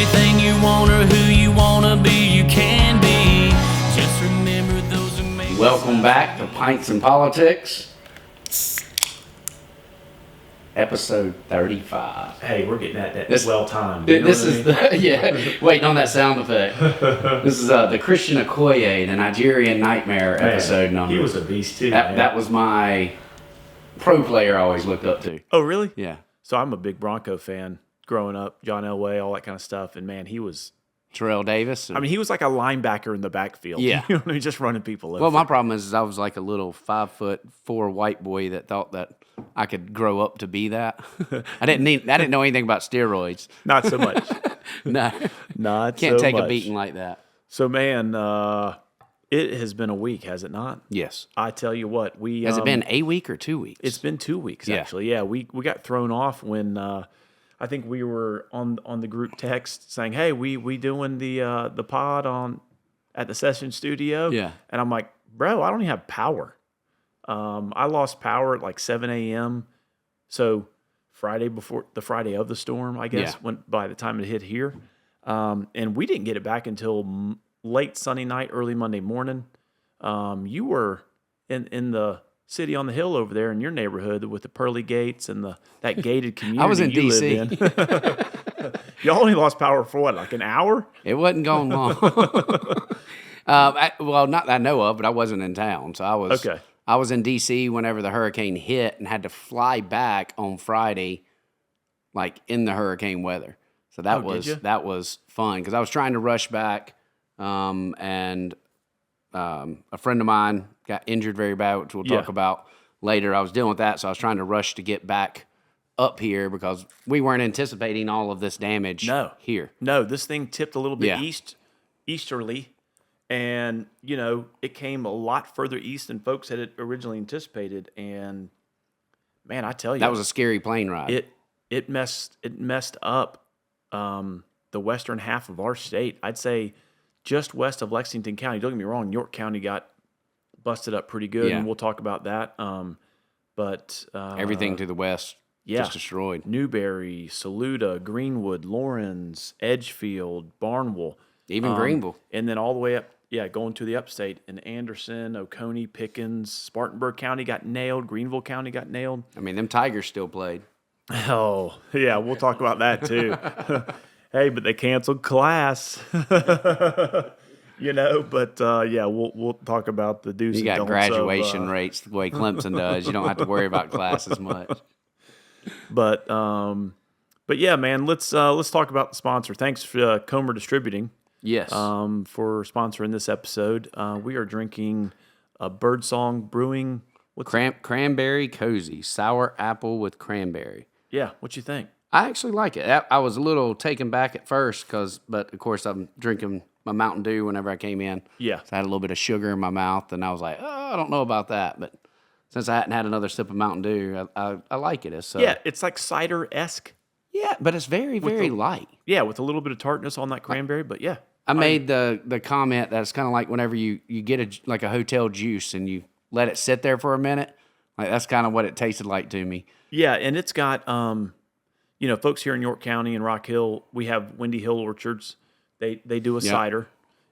Anything you want or who you want to be, you can be. Just remember those amazing... Welcome back to Pints and Politics, episode 35. Hey, we're getting that well-timed. This is waiting on that sound effect. This is the Christian Okoye, the Nigerian Nightmare episode number. He was a beast too. That was my pro player I always looked up to. Oh, really? Yeah. So I'm a big Bronco fan growing up, John Elway, all that kind of stuff. And, man, he was... Terrell Davis? I mean, he was like a linebacker in the backfield. Yeah. You know what I mean? Just running people over. Well, my problem is I was like a little 5'4" white boy that thought that I could grow up to be that. I didn't know anything about steroids. Not so much. No. Not Can't so take much. a beating like that. So, man, it has been a week, has it not? Yes. I tell you what. Has it been a week or 2 weeks? It's been 2 weeks, Yeah. actually. Yeah, we got thrown off when I think we were on the group text saying, "Hey, we doing the pod at the session studio." Yeah. And I'm like, "Bro, I don't even have power." I lost power at like 7 a.m. So Friday of the storm, I guess, went by the time it hit here, and we didn't get it back until late Sunday night, early Monday morning. You were in the city on the hill over there in your neighborhood with the pearly gates and that gated community. I was in you D.C. lived in. Y'all only lost power for what, like an hour? It wasn't going long. Not that I know of, but I wasn't in town, so I was. Okay. I was in D.C. whenever the hurricane hit and had to fly back on Friday, like in the hurricane weather. So that was fun because I was trying to rush back, and a friend of mine got injured very bad, which we'll talk about later. I was dealing with that, so I was trying to rush to get back up here because we weren't anticipating all of this damage here. No, this thing tipped a little bit Yeah. easterly, and, it came a lot further east than folks had originally anticipated, and, man, I tell you. That was a scary plane ride. It messed up the western half of our state. I'd say just west of Lexington County. Don't get me wrong, York County got busted up pretty good, and we'll talk about that. But everything to the west just destroyed. Newberry, Saluda, Greenwood, Lawrence, Edgefield, Barnwell. Even Greenville. And then all the way up, going to the upstate. In Anderson, Oconee, Pickens, Spartanburg County got nailed. Greenville County got nailed. I mean, them Tigers still played. Oh, yeah, we'll talk about that too. Hey, but they canceled class. But we'll talk about the do's You and got don'ts graduation rates the way Clemson does. You don't have to worry about class as much. But yeah, man, let's talk about the sponsor. Thanks for Comer Distributing. Yes. For sponsoring this episode. We are drinking Birdsong Brewing. Cranberry Cozy, sour apple with cranberry. Yeah, what you think? I actually like it. I was a little taken back at first but of course I'm drinking my Mountain Dew whenever I came in. Yeah. So I had a little bit of sugar in my mouth, and I was like, I don't know about that. But since I hadn't had another sip of Mountain Dew, I like it. It's like cider-esque. Yeah, but it's very, very light. Yeah, with a little bit of tartness on that cranberry, but yeah. I made the comment that it's kind of like whenever you get a hotel juice and you let it sit there for a minute. Like that's kind of what it tasted like to me. Yeah, and it's got, folks here in York County and Rock Hill, we have Windy Hill Orchards. They do a cider.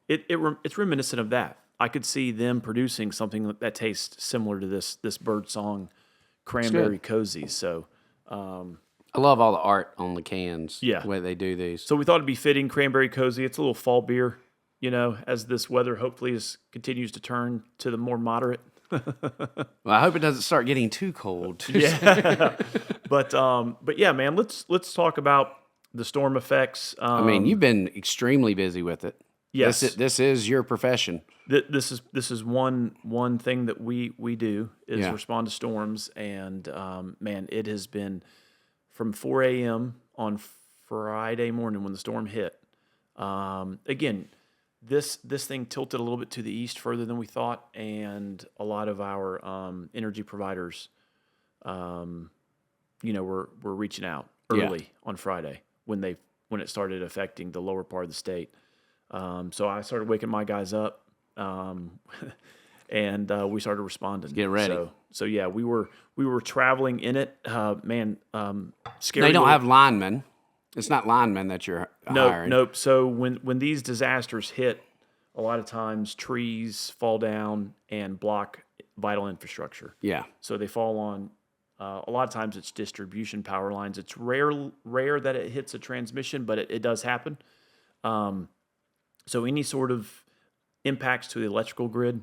It's reminiscent of that. I could see them producing something that tastes similar to this Birdsong Cranberry Cozy. So, I love all the art on the cans. Yeah, the way they do these. So we thought it'd be fitting. Cranberry Cozy. It's a little fall beer. As this weather hopefully continues to turn to the more moderate. Well, I hope it doesn't start getting too cold. Yeah, but yeah, man. Let's talk about the storm effects. I mean, you've been extremely busy with it. Yes, this is your profession. This is one thing that we do is respond to storms, and man, it has been from 4 a.m. on Friday morning when the storm hit. Again. This thing tilted a little bit to the east further than we thought, and a lot of our energy providers, were reaching out early on Friday when it started affecting the lower part of the state. So I started waking my guys up, and we started responding. Get ready. So yeah, we were traveling in it. Scary. They don't have linemen. It's not linemen that you're hiring. Nope. So when these disasters hit, a lot of times trees fall down and block vital infrastructure. Yeah. So they fall on. A lot of times it's distribution power lines. It's rare that it hits a transmission, but it does happen. So any sort of impacts to the electrical grid,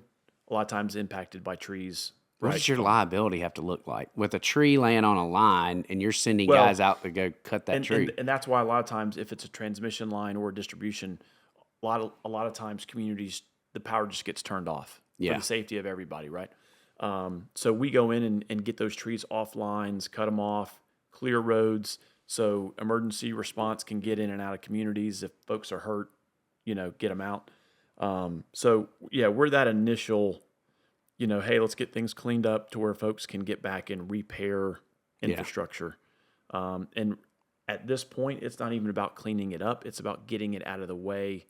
a lot of times impacted by trees. What does your liability have to look like with a tree laying on a line and you're sending guys out to go cut that tree? And that's why a lot of times, if it's a transmission line or a distribution, a lot of times communities, the power just gets turned off for the safety of everybody, right? So we go in and get those trees off lines, cut them off, clear roads, so emergency response can get in and out of communities. If folks are hurt, get them out. So yeah, we're that initial, hey, let's get things cleaned up to where folks can get back and repair infrastructure. And at this point, it's not even about cleaning it up. It's about getting it out of the way.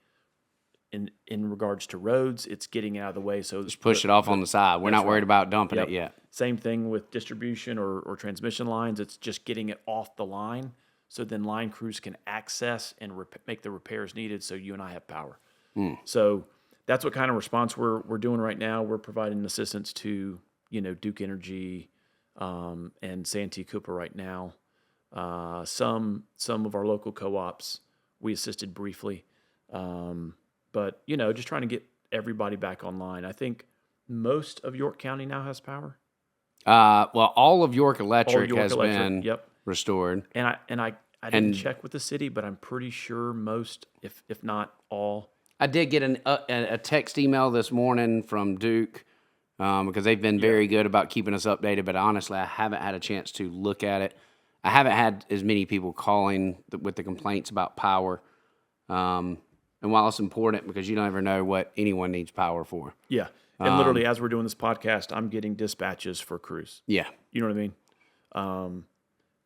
In regards to roads, it's getting out of the way. So just push it off on the side. We're not worried about dumping it yet. Same thing with distribution or transmission lines. It's just getting it off the line, so then line crews can access and make the repairs needed. So you and I have power. So that's what kind of response we're doing right now. We're providing assistance to Duke Energy and Santee Cooper right now. Some of our local co-ops we assisted briefly. But, just trying to get everybody back online. I think most of York County now has power. Well, all of York Electric has been restored. And I didn't check with the city, but I'm pretty sure most, if not all. I did get a text email this morning from Duke because they've been very good about keeping us updated. But honestly, I haven't had a chance to look at it. I haven't had as many people calling with the complaints about power. And while it's important, because you don't ever know what anyone needs power for. Yeah. And literally, as we're doing this podcast, I'm getting dispatches for crews. Yeah. You know what I mean?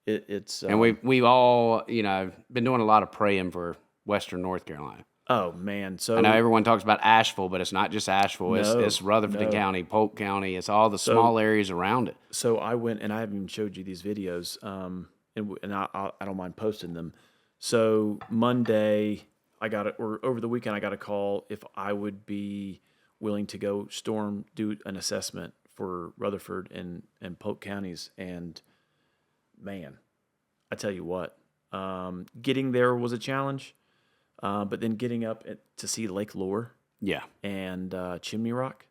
It's and we've all, been doing a lot of praying for Western North Carolina. Oh, man. So I know everyone talks about Asheville, but it's not just Asheville. It's Rutherford County, Polk County. It's all the small areas around it. So I went, and I haven't even showed you these videos, and I don't mind posting them. So Monday... over the weekend, I got a call if I would be willing to go do an assessment for Rutherford and Polk counties. And man, I tell you what, getting there was a challenge. But then getting up to see Lake Lure and Chimney Rock.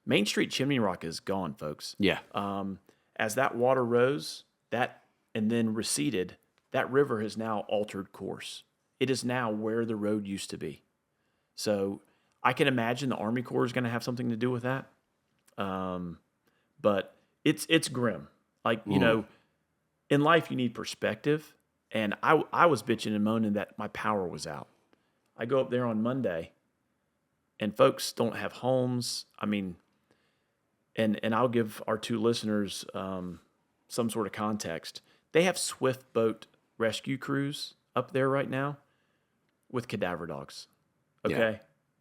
Main Street Chimney Rock is gone, folks. Yeah. As that water rose, and then receded, that river has now altered course. It is now where the road used to be. So I can imagine the Army Corps is going to have something to do with that. But it's grim. Like, in life you need perspective. And I was bitching and moaning that my power was out. I go up there on Monday, and folks don't have homes. I mean, and I'll give our two listeners some sort of context. They have swift boat rescue crews up there right now with cadaver dogs. Okay? Yeah.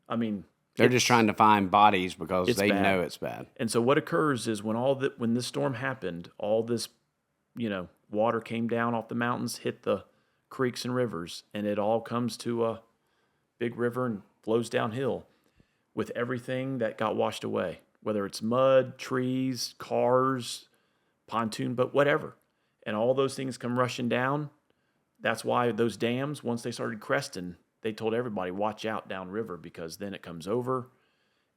I mean, they're just trying to find bodies because they know it's bad. And so what occurs is when this storm happened, all this, water came down off the mountains, hit the creeks and rivers, and it all comes to a big river and flows downhill with everything that got washed away, whether it's mud, trees, cars, pontoon boat, whatever. And all those things come rushing down. That's why those dams, once they started cresting, they told everybody, watch out downriver because then it comes over.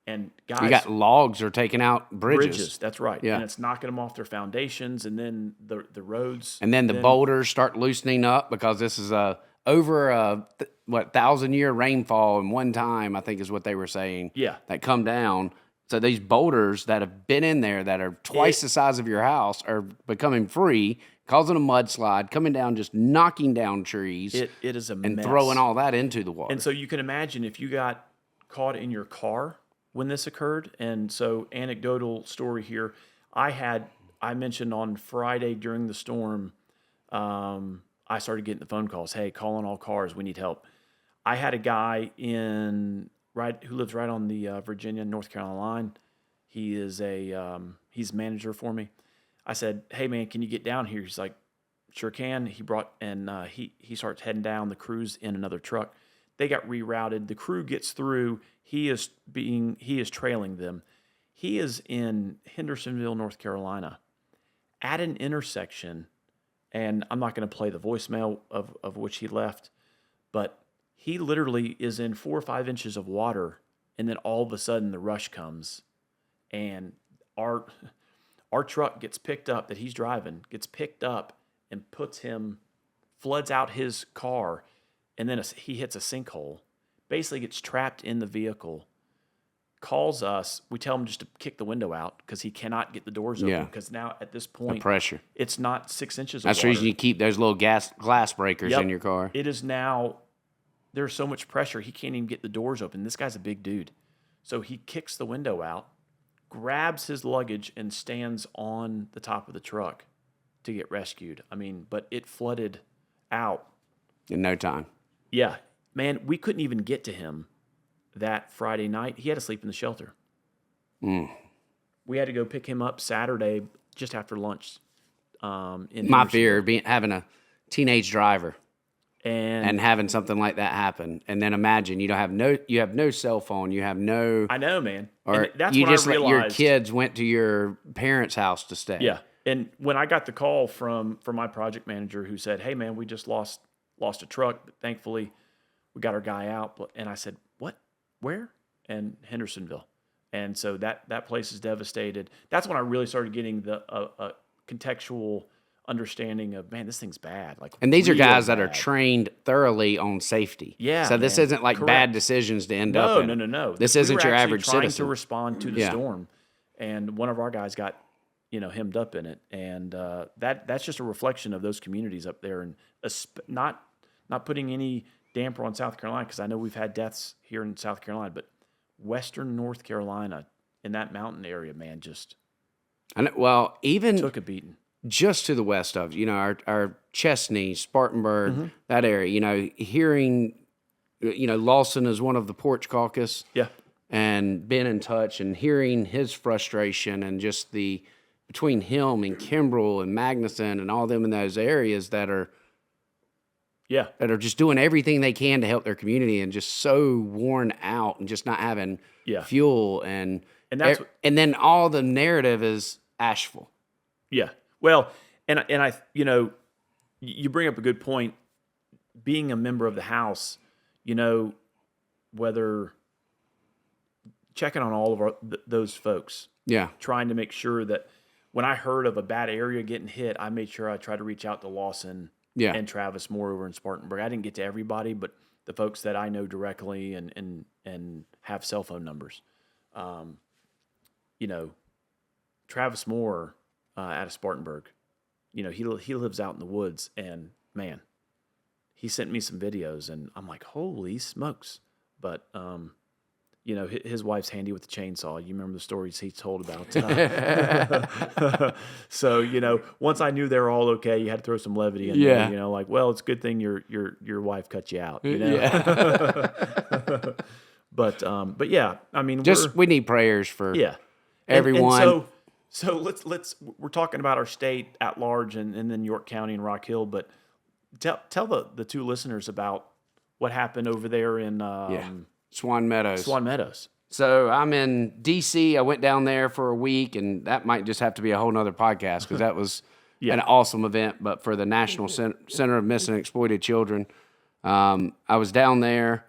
And guys, you got logs are taking out bridges. That's right. Yeah. And it's knocking them off their foundations, and then the roads. And then the boulders start loosening up because this is over a 1,000-year rainfall in one time, I think is what they were saying. Yeah. That come down. So these boulders that have been in there that are twice the size of your house are becoming free, causing a mudslide, coming down, just knocking down trees. It is a mess. And throwing all that into the water. And so you can imagine if you got caught in your car when this occurred. And so anecdotal story here, I mentioned on Friday during the storm, I started getting the phone calls. Hey, call on all cars. We need help. I had a guy who lives right on the Virginia, North Carolina line. He is he's manager for me. I said, hey man, can you get down here? He's like, sure can. He brought, and he starts heading down. The crew's in another truck. They got rerouted. The crew gets through. He is trailing them. He is in Hendersonville, North Carolina, at an intersection, and I'm not going to play the voicemail of which he left, but he literally is in 4 or 5 inches of water, and then all of a sudden the rush comes, and our truck gets picked up that he's driving, gets picked up and floods out his car, and then he hits a sinkhole, basically gets trapped in the vehicle, calls us. We tell him just to kick the window out because he cannot get the doors open because now at this point, the pressure. It's not 6 inches of That's water. the reason you keep those little glass breakers in your car. It is now, there's so much pressure, he can't even get the doors open. This guy's a big dude. So he kicks the window out, grabs his luggage, and stands on the top of the truck to get rescued. I mean, but it flooded out. In no time. Yeah. Man, we couldn't even get to him that Friday night. He had to sleep in the shelter. We had to go pick him up Saturday just after lunch. My fear of having a teenage driver and having something like that happen, and then imagine you have no cell phone, you have no. I know, man. Or and that's you when just I realized, let your kids went to your parents' house to stay. Yeah, and when I got the call from my project manager who said, "Hey, man, we just lost a truck, but thankfully we got our guy out," and I said, "What? Where?" And Hendersonville. And so that place is devastated. That's when I really started getting the contextual understanding of, man, this thing's bad. Like, and these are guys that bad. are trained thoroughly on safety. Yeah. So this isn't like bad decisions to end up in. No. This isn't your average trying citizen. to respond to the storm, and one of our guys got, hemmed up in it, and that's just a reflection of those communities up there, and not putting any damper on South Carolina, because I know we've had deaths here in South Carolina, but Western North Carolina in that mountain area, man, just even took a beating. Just to the west of, our Chesney, Spartanburg, that area, hearing, Lawson is one of the Porch Caucus. Yeah. And been in touch and hearing his frustration and just between him and Kimbrell and Magnuson and all them in those areas that are just doing everything they can to help their community and just so worn out and just not having fuel and then all the narrative is ashful. Yeah. Well, and I you bring up a good point. Being a member of the House, whether checking on all of those folks. Yeah. Trying to make sure that when I heard of a bad area getting hit, I made sure I tried to reach out to Lawson and Travis Moore over in Spartanburg. I didn't get to everybody, but the folks that I know directly and have cell phone numbers. Travis Moore out of Spartanburg, he lives out in the woods, and man, he sent me some videos, and I'm like, holy smokes! But his wife's handy with the chainsaw. You remember the stories he told about. So once I knew they were all okay, you had to throw some levity in there. Like, well, it's a good thing your wife cut you out. Yeah. But yeah, I mean, we need prayers for everyone. And so let's we're talking about our state at large and then York County and Rock Hill, but tell the two listeners about what happened over there in Swan Meadows. Swan Meadows. So I'm in D.C. I went down there for a week, and that might just have to be a whole nother podcast because that was an awesome event. But for the National Center of Missing and Exploited Children, I was down there.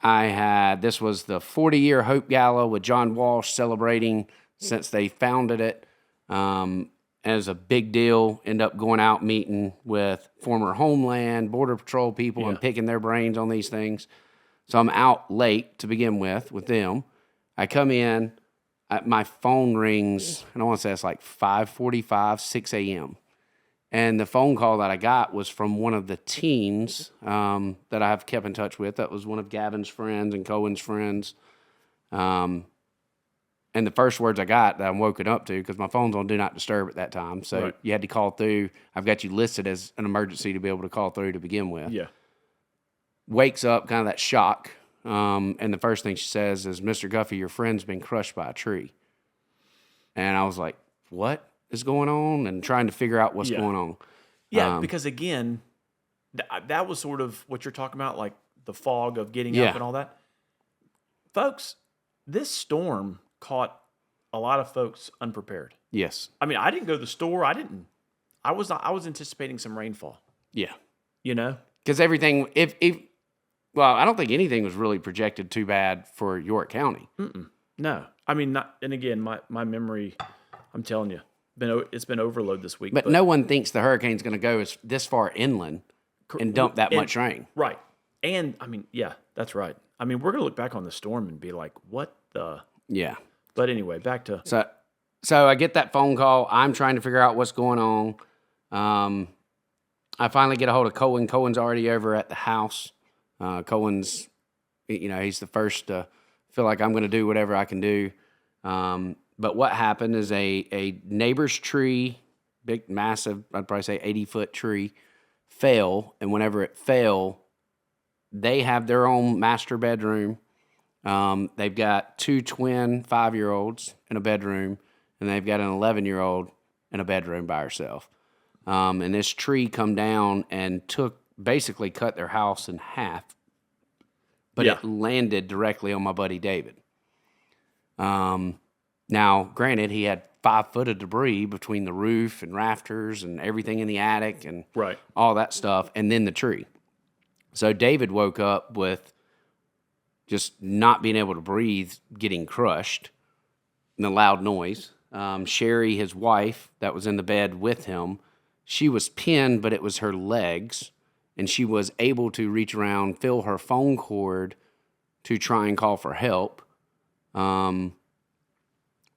This was the 40-year Hope Gala with John Walsh celebrating since they founded it. It was a big deal. End up going out meeting with former Homeland, Border Patrol people and picking their brains on these things. So I'm out late to begin with them. I come in, my phone rings, and I want to say it's like 5:45, 6 a.m. And the phone call that I got was from one of the teens that I have kept in touch with. That was one of Gavin's friends and Cohen's friends. And the first words I got that I'm woken up to, because my phone's on Do Not Disturb at that time, so you had to call through. I've got you listed as an emergency to be able to call through to begin with. Yeah. Wakes up, kind of that shock, and the first thing she says is, "Mr. Guffey, your friend's been crushed by a tree." And I was like, what is going on? And trying to figure out what's going on. Yeah, because again, that was sort of what you're talking about, like the fog of getting up and all that. Folks, this storm caught a lot of folks unprepared. Yes. I mean, I didn't go to the store. I was anticipating some rainfall. Yeah. You know? Because everything, well, I don't think anything was really projected too bad for York County. No. I mean, and again, my memory, I'm telling you, it's been overload this week. But no one thinks the hurricane's going to go this far inland and dump that much rain. Right. And, I mean, yeah, that's right. I mean, we're going to look back on the storm and be like, what the? Yeah. But anyway, back to. So I get that phone call. I'm trying to figure out what's going on. I finally get a hold of Cohen. Cohen's already over at the house. Cohen's, he's the first to feel like I'm going to do whatever I can do. But what happened is a neighbor's tree, big, massive, I'd probably say 80-foot tree, fell. And whenever it fell, they have their own master bedroom. They've got 2 twin 5-year-olds in a bedroom, and they've got an 11-year-old in a bedroom by herself. And this tree come down and basically cut their house in half, but it landed directly on my buddy David. Now, granted, he had 5 foot of debris between the roof and rafters and everything in the attic and all that stuff, and then the tree. So David woke up with just not being able to breathe, getting crushed, and the loud noise. Sherry, his wife, that was in the bed with him, she was pinned, but it was her legs, and she was able to reach around, feel her phone cord to try and call for help.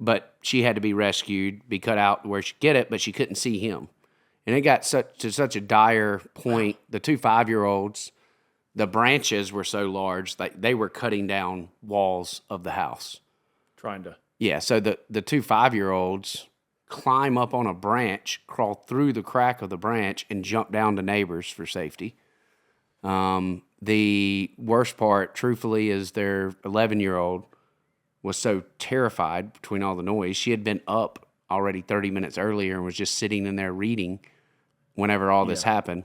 But she had to be rescued, be cut out where she could get it, but she couldn't see him. And it got to such a dire point. The 2 5-year-olds, the branches were so large that they were cutting down walls of the house. Trying to. Yeah, so the 2 5-year-olds climb up on a branch, crawl through the crack of the branch, and jump down to neighbors for safety. The worst part, truthfully, is their 11-year-old was so terrified between all the noise. She had been up already 30 minutes earlier and was just sitting in there reading whenever all this happened.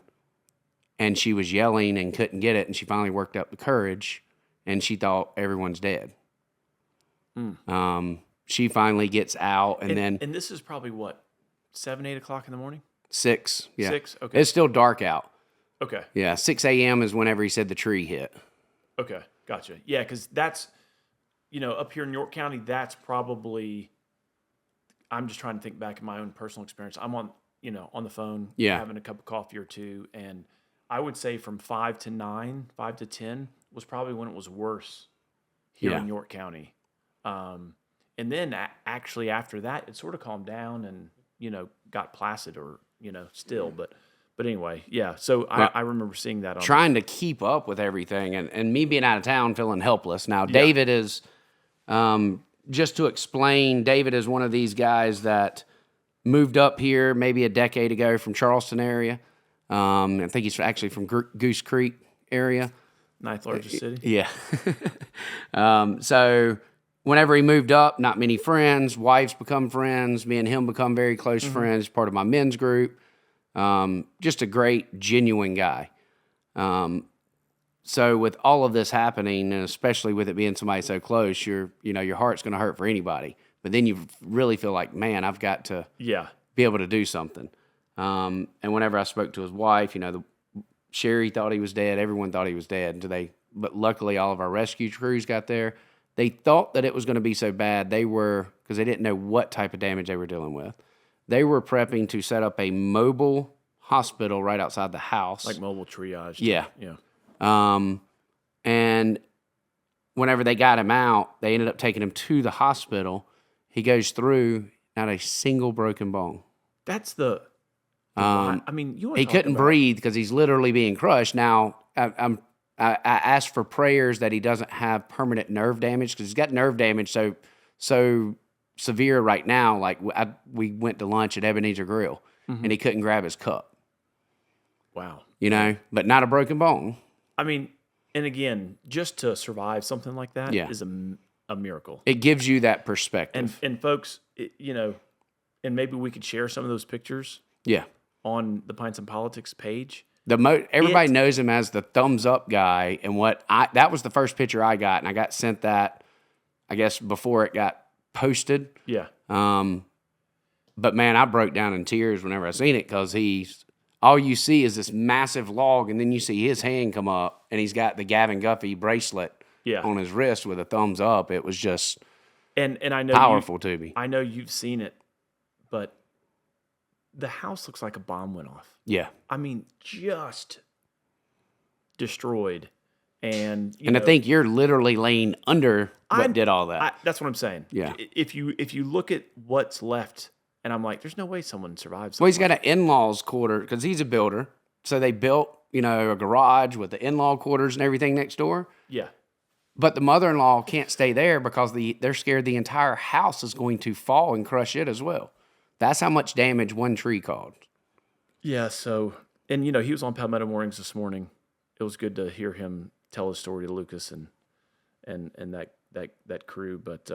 And she was yelling and couldn't get it, and she finally worked up the courage, and she thought everyone's dead. She finally gets out, and this is probably what, 7, 8 o'clock in the morning? 6, yeah. 6, okay. It's still dark out. Okay. Yeah, 6 a.m. is whenever he said the tree hit. Okay, gotcha. Yeah, because that's, up here in York County, that's probably, I'm just trying to think back in my own personal experience. I'm on the phone, having a cup of coffee or two, and I would say from 5 to 9, 5 to 10 was probably when it was worse here in York County. And then actually after that, it sort of calmed down and, got placid or, still. But anyway, yeah. So I remember seeing that. Trying to keep up with everything and me being out of town feeling helpless. Now, David is, just to explain, David is one of these guys that moved up here maybe a decade ago from Charleston area. I think he's actually from Goose Creek area. 9th largest city. Yeah. So whenever he moved up, not many friends, wives become friends, me and him become very close friends, part of my men's group. Just a great, genuine guy. So with all of this happening, and especially with it being somebody so close, your heart's going to hurt for anybody. But then you really feel like, man, I've got to be able to do something. And whenever I spoke to his wife, Sherry thought he was dead. Everyone thought he was dead. But luckily, all of our rescue crews got there. They thought that it was going to be so bad. Because they didn't know what type of damage they were dealing with. They were prepping to set up a mobile hospital right outside the house. Like mobile triage. Yeah. Yeah. And whenever they got him out, they ended up taking him to the hospital. He goes through, not a single broken bone. That's the he couldn't breathe because he's literally being crushed. Now, I asked for prayers that he doesn't have permanent nerve damage because he's got nerve damage so severe right now. Like we went to lunch at Ebenezer Grill and he couldn't grab his cup. Wow. But not a broken bone. I mean, and again, just to survive something like that is a miracle. It gives you that perspective. And folks, and maybe we could share some of those pictures. Yeah. on the Pints and Politics page. Everybody knows him as the thumbs up guy, and that was the first picture I got, and I got sent that, I guess, before it got posted. Yeah. But man, I broke down in tears whenever I seen it, because all you see is this massive log, and then you see his hand come up, and he's got the Gavin Guffey bracelet on his wrist with a thumbs up. It was just and I know powerful to me. I know you've seen it, but the house looks like a bomb went off. Yeah. I mean, just destroyed. And I think you're literally laying under what did all that. That's what I'm saying. Yeah. If you look at what's left, and I'm like, there's no way someone survives. Well, he's got an in-laws quarter, because he's a builder. So they built, a garage with the in-law quarters and everything next door. Yeah. But the mother-in-law can't stay there because they're scared the entire house is going to fall and crush it as well. That's how much damage one tree caused. Yeah. So, and he was on Palmetto Mornings this morning. It was good to hear him tell his story to Lucas and that crew. But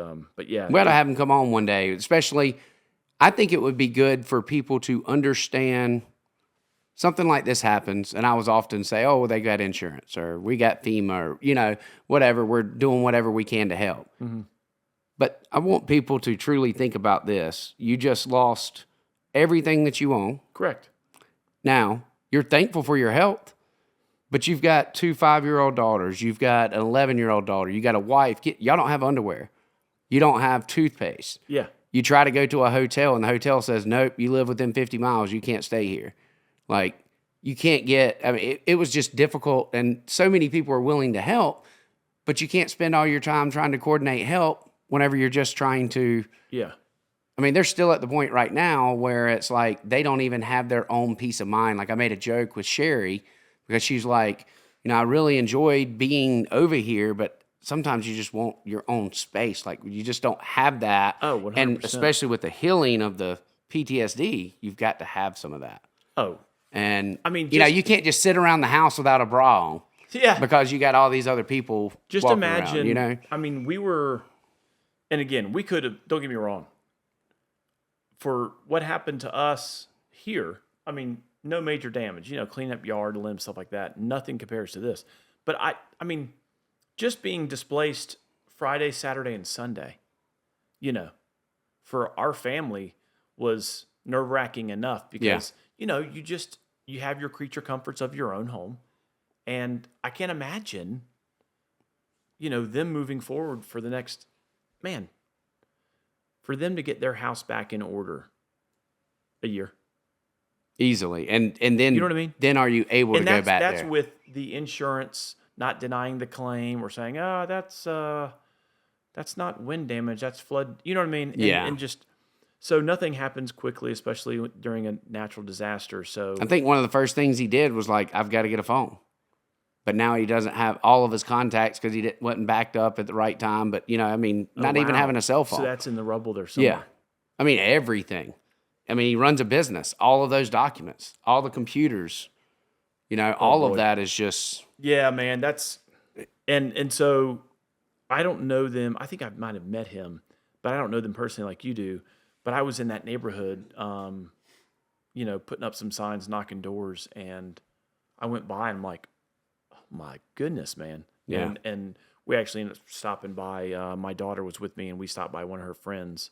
yeah, we ought to have him come on one day. Especially, I think it would be good for people to understand something like this happens. And I was often say, "Oh, well, they got insurance, or we got FEMA, or whatever. We're doing whatever we can to help." Mm-hmm. But I want people to truly think about this. You just lost everything that you own. Correct. Now, you're thankful for your health, but you've got 2 5-year-old daughters. You've got an 11-year-old daughter. You got a wife. Y'all don't have underwear. You don't have toothpaste. Yeah. You try to go to a hotel, and the hotel says, nope, you live within 50 miles. You can't stay here. Like, you can't it was just difficult, and so many people are willing to help, but you can't spend all your time trying to coordinate help whenever you're just trying to. Yeah. I mean, they're still at the point right now where it's like they don't even have their own peace of mind. Like, I made a joke with Sherry because she's like, I really enjoyed being over here, but sometimes you just want your own space. Like, you just don't have that. Oh, 100%. And especially with the healing of the PTSD, you've got to have some of that. Oh. And, I mean, you can't just sit around the house without a bra on. Yeah. Because you got all these other people just walking imagine, around, I mean, we were, and again, we could have, don't get me wrong, for what happened to us here, I mean, no major damage, clean up yard, limbs, stuff like that. Nothing compares to this. But I mean, just being displaced Friday, Saturday, and Sunday, for our family was nerve-wracking enough because, you have your creature comforts of your own home. And I can't imagine, them moving forward for the next, for them to get their house back in order a year. Easily. And then, you know what I mean? Then are you able to go back there? That's with the insurance not denying the claim or saying, oh, that's not wind damage, that's flood. You know what I mean? And just, so nothing happens quickly, especially during a natural disaster. So I think one of the first things he did was like, I've got to get a phone. But now he doesn't have all of his contacts because he wasn't backed up at the right time. But, not even having a cell phone. So that's in the rubble there somewhere. Yeah. I mean, everything. I mean, he runs a business. All of those documents, all the computers, all of that is just. Yeah, man, that's, and so I don't know them. I think I might have met him, but I don't know them personally like you do. But I was in that neighborhood, putting up some signs, knocking doors, and I went by and I'm like, oh my goodness, man. Yeah. And we actually ended up stopping by. My daughter was with me, and we stopped by one of her friends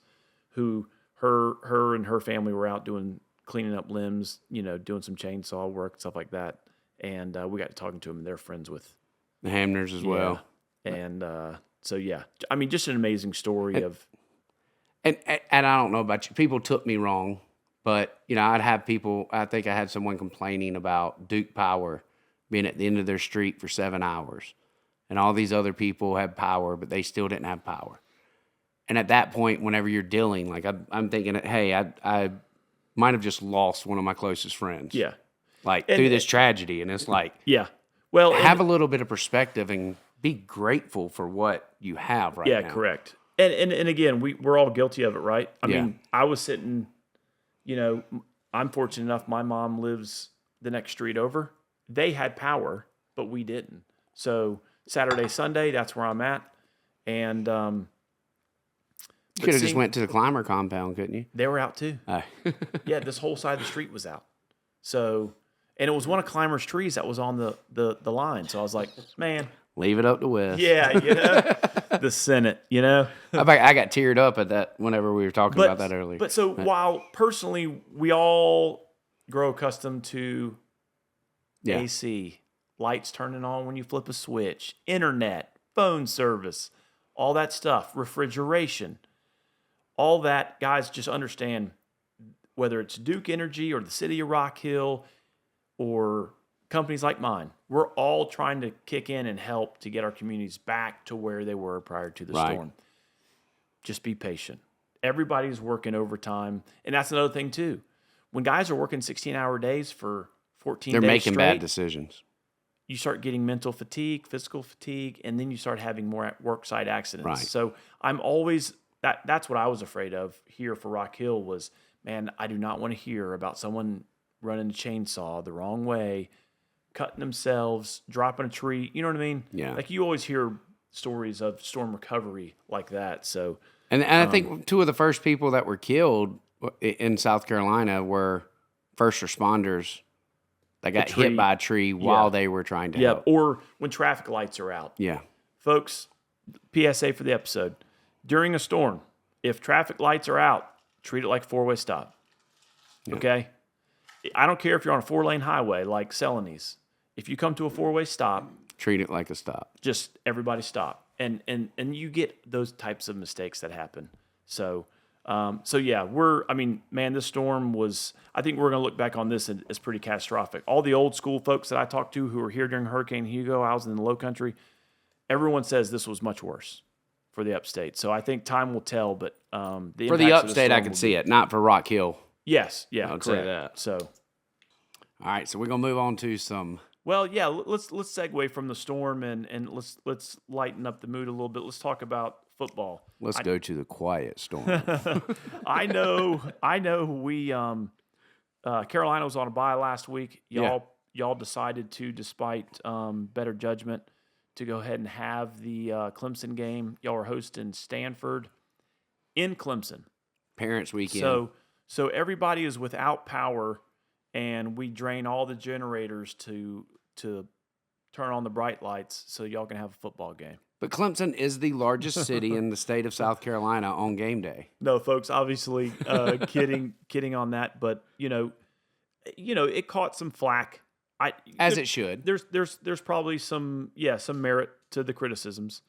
who her and her family were out cleaning up limbs, doing some chainsaw work, stuff like that. And we got to talking to them, and they're friends with the Hamners as well. And so, yeah, I mean, just an amazing story of. And I don't know about you. People took me wrong, but, I'd have people, I think I had someone complaining about Duke Power being at the end of their street for 7 hours. And all these other people had power, but they still didn't have power. And at that point, whenever you're dealing, like I'm thinking, hey, I might have just lost one of my closest friends. Yeah. Through this tragedy. And it's like, yeah. Well, have a little bit of perspective and be grateful for what you have right now. Yeah, correct. And again, we're all guilty of it, right? I mean, I was sitting, I'm fortunate enough, my mom lives the next street over. They had power, but we didn't. So Saturday, Sunday, that's where I'm at. And you could have just went to the climber compound, couldn't you? They were out too. Oh. Yeah, this whole side of the street was out. So, and it was one of Clymer's trees that was on the line. So I was like, man. Leave it up to Wes. Yeah, the Senate, I got teared up at that whenever we were talking about that earlier. But while personally we all grow accustomed to AC, lights turning on when you flip a switch, internet, phone service, all that stuff, refrigeration, all that, guys, just understand whether it's Duke Energy or the city of Rock Hill or companies like mine, we're all trying to kick in and help to get our communities back to where they were prior to the storm. Just be patient. Everybody's working overtime. And that's another thing, too. When guys are working 16-hour days for 14 days they're making straight, bad decisions. You start getting mental fatigue, physical fatigue, and then you start having more worksite accidents. Right. So I'm always that's what I was afraid of here for Rock Hill was, man, I do not want to hear about someone running a chainsaw the wrong way, cutting themselves, dropping a tree. You know what I mean? Yeah. Like you always hear stories of storm recovery like that. So, and I think two of the first people that were killed in South Carolina were first responders that got hit by a tree while they were trying to help. Or when traffic lights are out. Yeah. Folks, PSA for the episode. During a storm, if traffic lights are out, treat it like a four-way stop. Yeah. Okay? I don't care if you're on a 4-lane highway like Celanese. If you come to a 4-way stop, treat it like a stop. Just everybody stop. And you get those types of mistakes that happen. So yeah, this storm was, I think we're going to look back on this as pretty catastrophic. All the old school folks that I talked to who were here during Hurricane Hugo, I was in the low country, everyone says this was much worse for the upstate. So I think time will tell, but for the upstate, I can see it, not for Rock Hill. Yes, yeah, I would say that. So, all right, so we're gonna move on to some. Well, yeah, let's segue from the storm and let's lighten up the mood a little bit. Let's talk about football. Let's go to the quiet storm. I know. We Carolina was on a bye last week. Y'all decided to, despite better judgment, to go ahead and have the Clemson game. Y'all were hosting Stanford in Clemson. Parents' weekend. So everybody is without power, and we drain all the generators to turn on the bright lights so y'all can have a football game. But Clemson is the largest city in the state of South Carolina on game day. No, folks, obviously kidding on that, but it caught some flack. It should. There's probably some merit to the criticisms.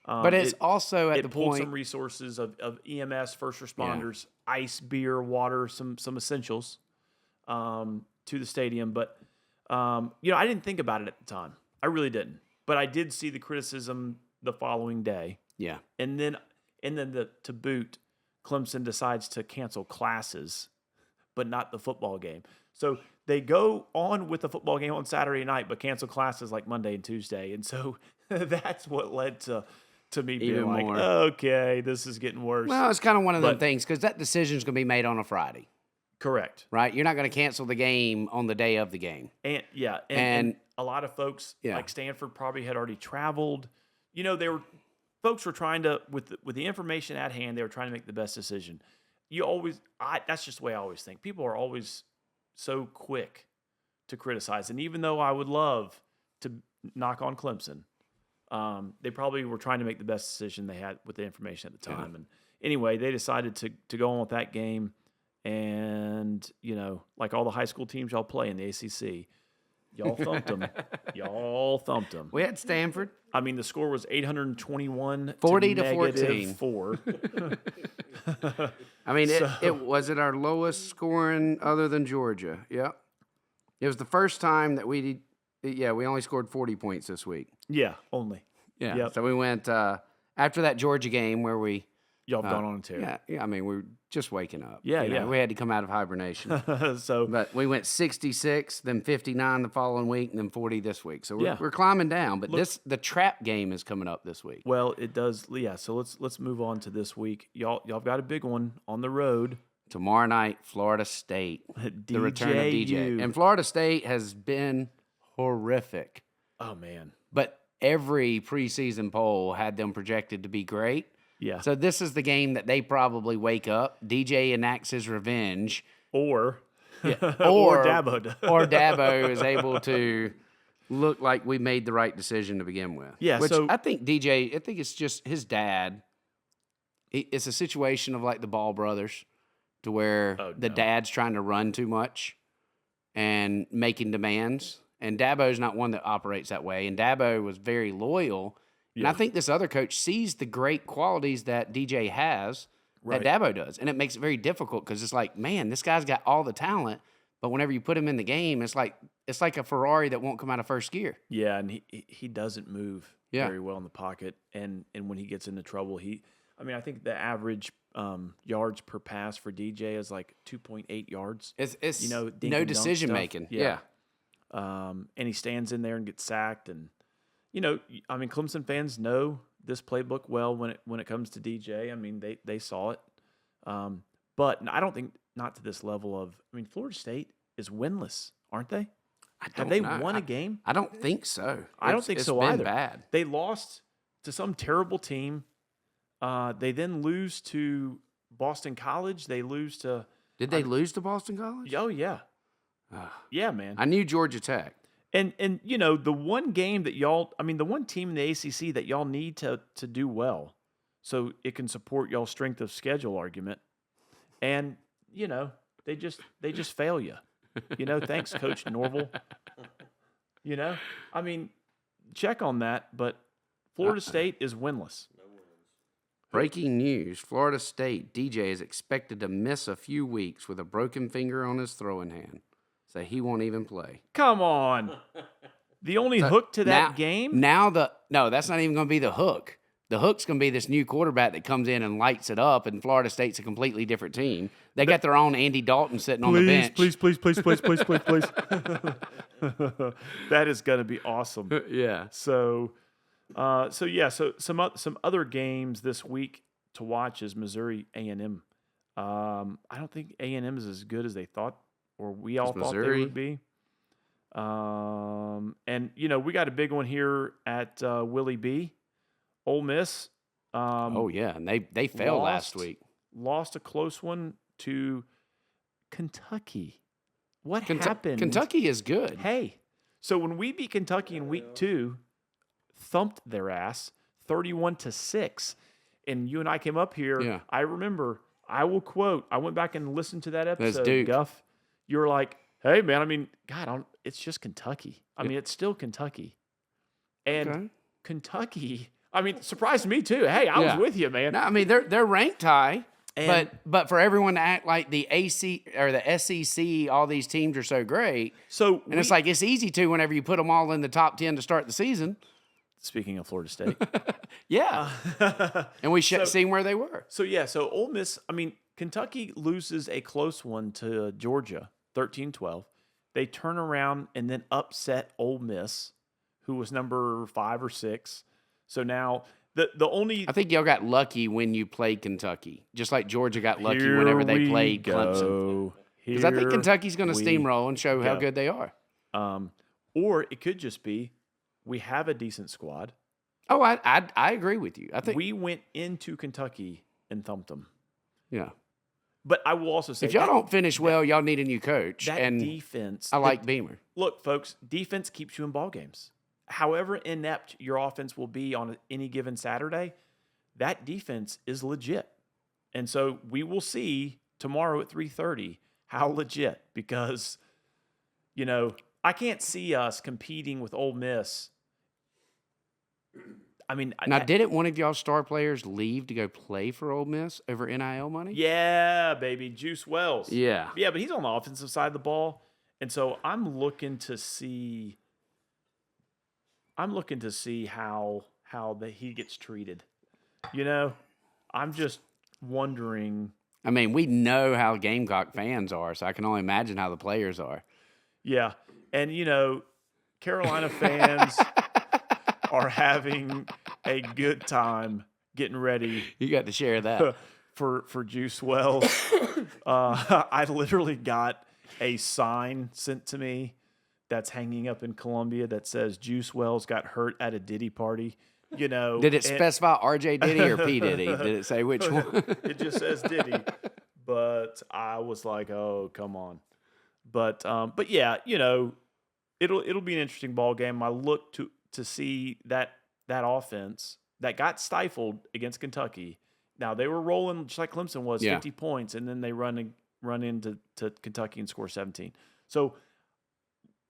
But it's also at the point. It pulled some resources of EMS, first responders, ice, beer, water, some essentials to the stadium. But I didn't think about it at the time. I really didn't. But I did see the criticism the following day. Yeah. And then to boot, Clemson decides to cancel classes, but not the football game. So they go on with the football game on Saturday night, but cancel classes like Monday and Tuesday. And so that's what led to me being like, okay, this is getting worse. Well, it's kind of one of them things because that decision is going to be made on a Friday. Correct. Right? You're not going to cancel the game on the day of the game. And a lot of folks like Stanford probably had already traveled. Folks were trying to, with the information at hand, they were trying to make the best decision. That's just the way I always think. People are always so quick to criticize. And even though I would love to knock on Clemson, they probably were trying to make the best decision they had with the information at the time. Yeah. And anyway, they decided to go on with that game. And, like all the high school teams y'all play in the ACC, y'all thumped them. We had Stanford. I mean, the score was 821 40 to -14. 4. I mean, it was our lowest scoring other than Georgia. Yeah. It was the first time that we only scored 40 points this week. Yeah, only. Yeah. Yep. So we went after that Georgia game where y'all gone on a tear. Yeah. I mean, we're just waking up. Yeah. We had to come out of hibernation. But we went 66, then 59 the following week, and then 40 this week. So we're climbing down. But the trap game is coming up this week. Well, it does. Yeah. So let's move on to this week. Y'all got a big one on the road tomorrow night. Florida State, the return of DJ, and Florida State has been horrific. Oh man! But every preseason poll had them projected to be great. Yeah. So this is the game that they probably wake up. DJ enacts his revenge. Or Yeah. Or Dabo does. Or Dabo is able to look like we made the right decision to begin with. Yeah, Which so I think DJ, I think it's just his dad. It's a situation of like the Ball brothers, to where the dad's trying to run too much and making demands. And Dabo's not one that operates that way. And Dabo was very loyal. And I think this other coach sees the great qualities that DJ has that Dabo does. And it makes it very difficult because it's like, man, this guy's got all the talent. But whenever you put him in the game, it's like a Ferrari that won't come out of first gear. Yeah, and he doesn't move very well in the pocket. And when he gets into trouble, I think the average yards per pass for DJ is like 2.8 yards. It's no decision making. Yeah. And he stands in there and gets sacked. And, Clemson fans know this playbook well when it comes to DJ. I mean, they saw it. But I don't think not to this level of, Florida State is winless, aren't they? Have they won a game? I don't think so. I don't think so either. It's been bad. They lost to some terrible team. They then lose to Boston College. They lose to... Did they lose to Boston College? Oh, yeah. Yeah, man. I knew Georgia Tech. And the one game that y'all... the one team in the ACC that y'all need to do well so it can support y'all's strength of schedule argument. And, they just fail you. Thanks, Coach Norville. Check on that, but Florida State is winless. Breaking news, Florida State DJ is expected to miss a few weeks with a broken finger on his throwing hand. So he won't even play. Come on. The only hook to that game? No, that's not even going to be the hook. The hook's going to be this new quarterback that comes in and lights it up, and Florida State's a completely different team. They got their own Andy Dalton sitting on the bench. Please. That is going to be awesome. Yeah. So some other games this week to watch is Missouri A&M. I don't think A&M is as good as they thought, or we all thought they would be. And we got a big one here at Willie B. Ole Miss. And they failed last week. Lost a close one to Kentucky. What happened? Kentucky is good. Hey, so when we beat Kentucky in week 2, thumped their ass 31-6, and you and I came up here. Yeah. I remember. I will quote. I went back and listened to that episode. Guff. You were like, "Hey, man. It's just Kentucky. It's still Kentucky." And Kentucky. Surprised me too. Hey, I was with you, man. No, they're ranked high, but for everyone to act like the AC or the SEC, all these teams are so great. It's like it's easy to whenever you put them all in the top 10 to start the season. Speaking of Florida State, yeah, and we seen where they were. So Ole Miss. Kentucky loses a close one to Georgia, 13-12. They turn around and then upset Ole Miss, who was number 5 or 6. So now the only... I think y'all got lucky when you played Kentucky, just like Georgia got lucky whenever they played Clemson. Because I think Kentucky's going to steamroll and show how good they are. Or it could just be we have a decent squad. Oh, I agree with you. I think we went into Kentucky and thumped them. Yeah. But I will also say, if y'all don't finish well, y'all need a new coach. That defense... I like Beamer. Look, folks, defense keeps you in ball games. However inept your offense will be on any given Saturday, that defense is legit. And so we will see tomorrow at 3:30 how legit, because, I can't see us competing with Ole Miss. Didn't one of y'all star players leave to go play for Ole Miss over NIL money? Yeah, baby, Juice Wells. Yeah. Yeah, but he's on the offensive side of the ball. And so I'm looking to see how he gets treated. I'm just wondering. We know how Gamecock fans are, so I can only imagine how the players are. Yeah. And, Carolina fans are having a good time getting ready. You got to share that. for Juice Wells. I literally got a sign sent to me that's hanging up in Columbia that says Juice Wells got hurt at a Diddy party. Did it specify RJ Diddy or P Diddy? Did it say which one? It just says Diddy. But I was like, oh, come on. But yeah, it'll be an interesting ball game. I look to see that offense that got stifled against Kentucky. Now they were rolling just like Clemson was, 50 points, and then they run into Kentucky and score 17. So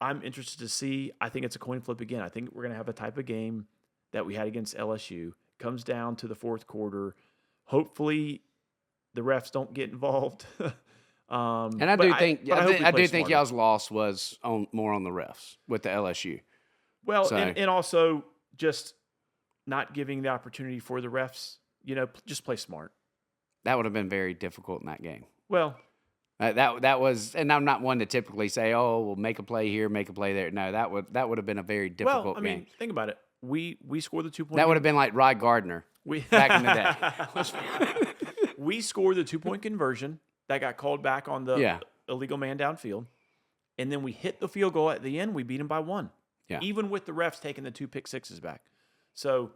I'm interested to see. I think it's a coin flip again. I think we're going to have a type of game that we had against LSU. Comes down to the fourth quarter. Hopefully, the refs don't get involved. And I do think y'all's loss was more on the refs with the LSU. Well, so. and also just not giving the opportunity for the refs, just play smart. That would have been very difficult in that game. Well, that was, and I'm not one to typically say, "Oh, we'll make a play here, make a play there." No, that would have been a very difficult game. Well, I mean, think about it. We scored the 2-point. That would have been like Rod Gardner back in the day. We scored the 2-point conversion that got called back on the illegal man downfield, and then we hit the field goal at the end. We beat them by 1. Yeah. Even with the refs taking the 2 pick sixes back. So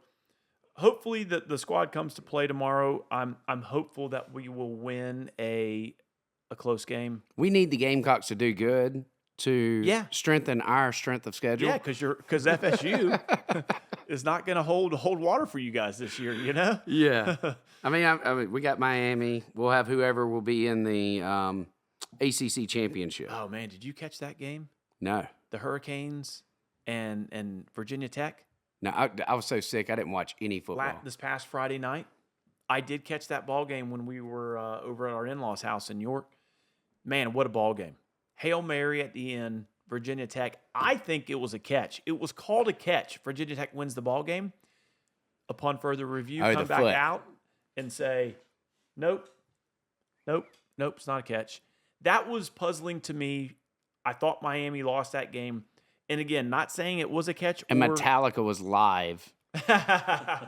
hopefully the squad comes to play tomorrow. I'm hopeful that we will win a close game. We need the Gamecocks to do good to strengthen our strength of schedule. Yeah, because FSU is not going to hold water for you guys this year. Yeah. I mean, we got Miami. We'll have whoever will be in the ACC championship. Oh man, did you catch that game? No. The Hurricanes and Virginia Tech. No, I was so sick I didn't watch any football. This past Friday night, I did catch that ball game when we were over at our in-laws' house in York. Man, what a ball game! Hail Mary at the end, Virginia Tech. I think it was a catch. It was called a catch. Virginia Tech wins the ball game. Upon further review, come back out and say, nope, it's not a catch. That was puzzling to me. I thought Miami lost that game. And again, not saying it was a catch. And Metallica was live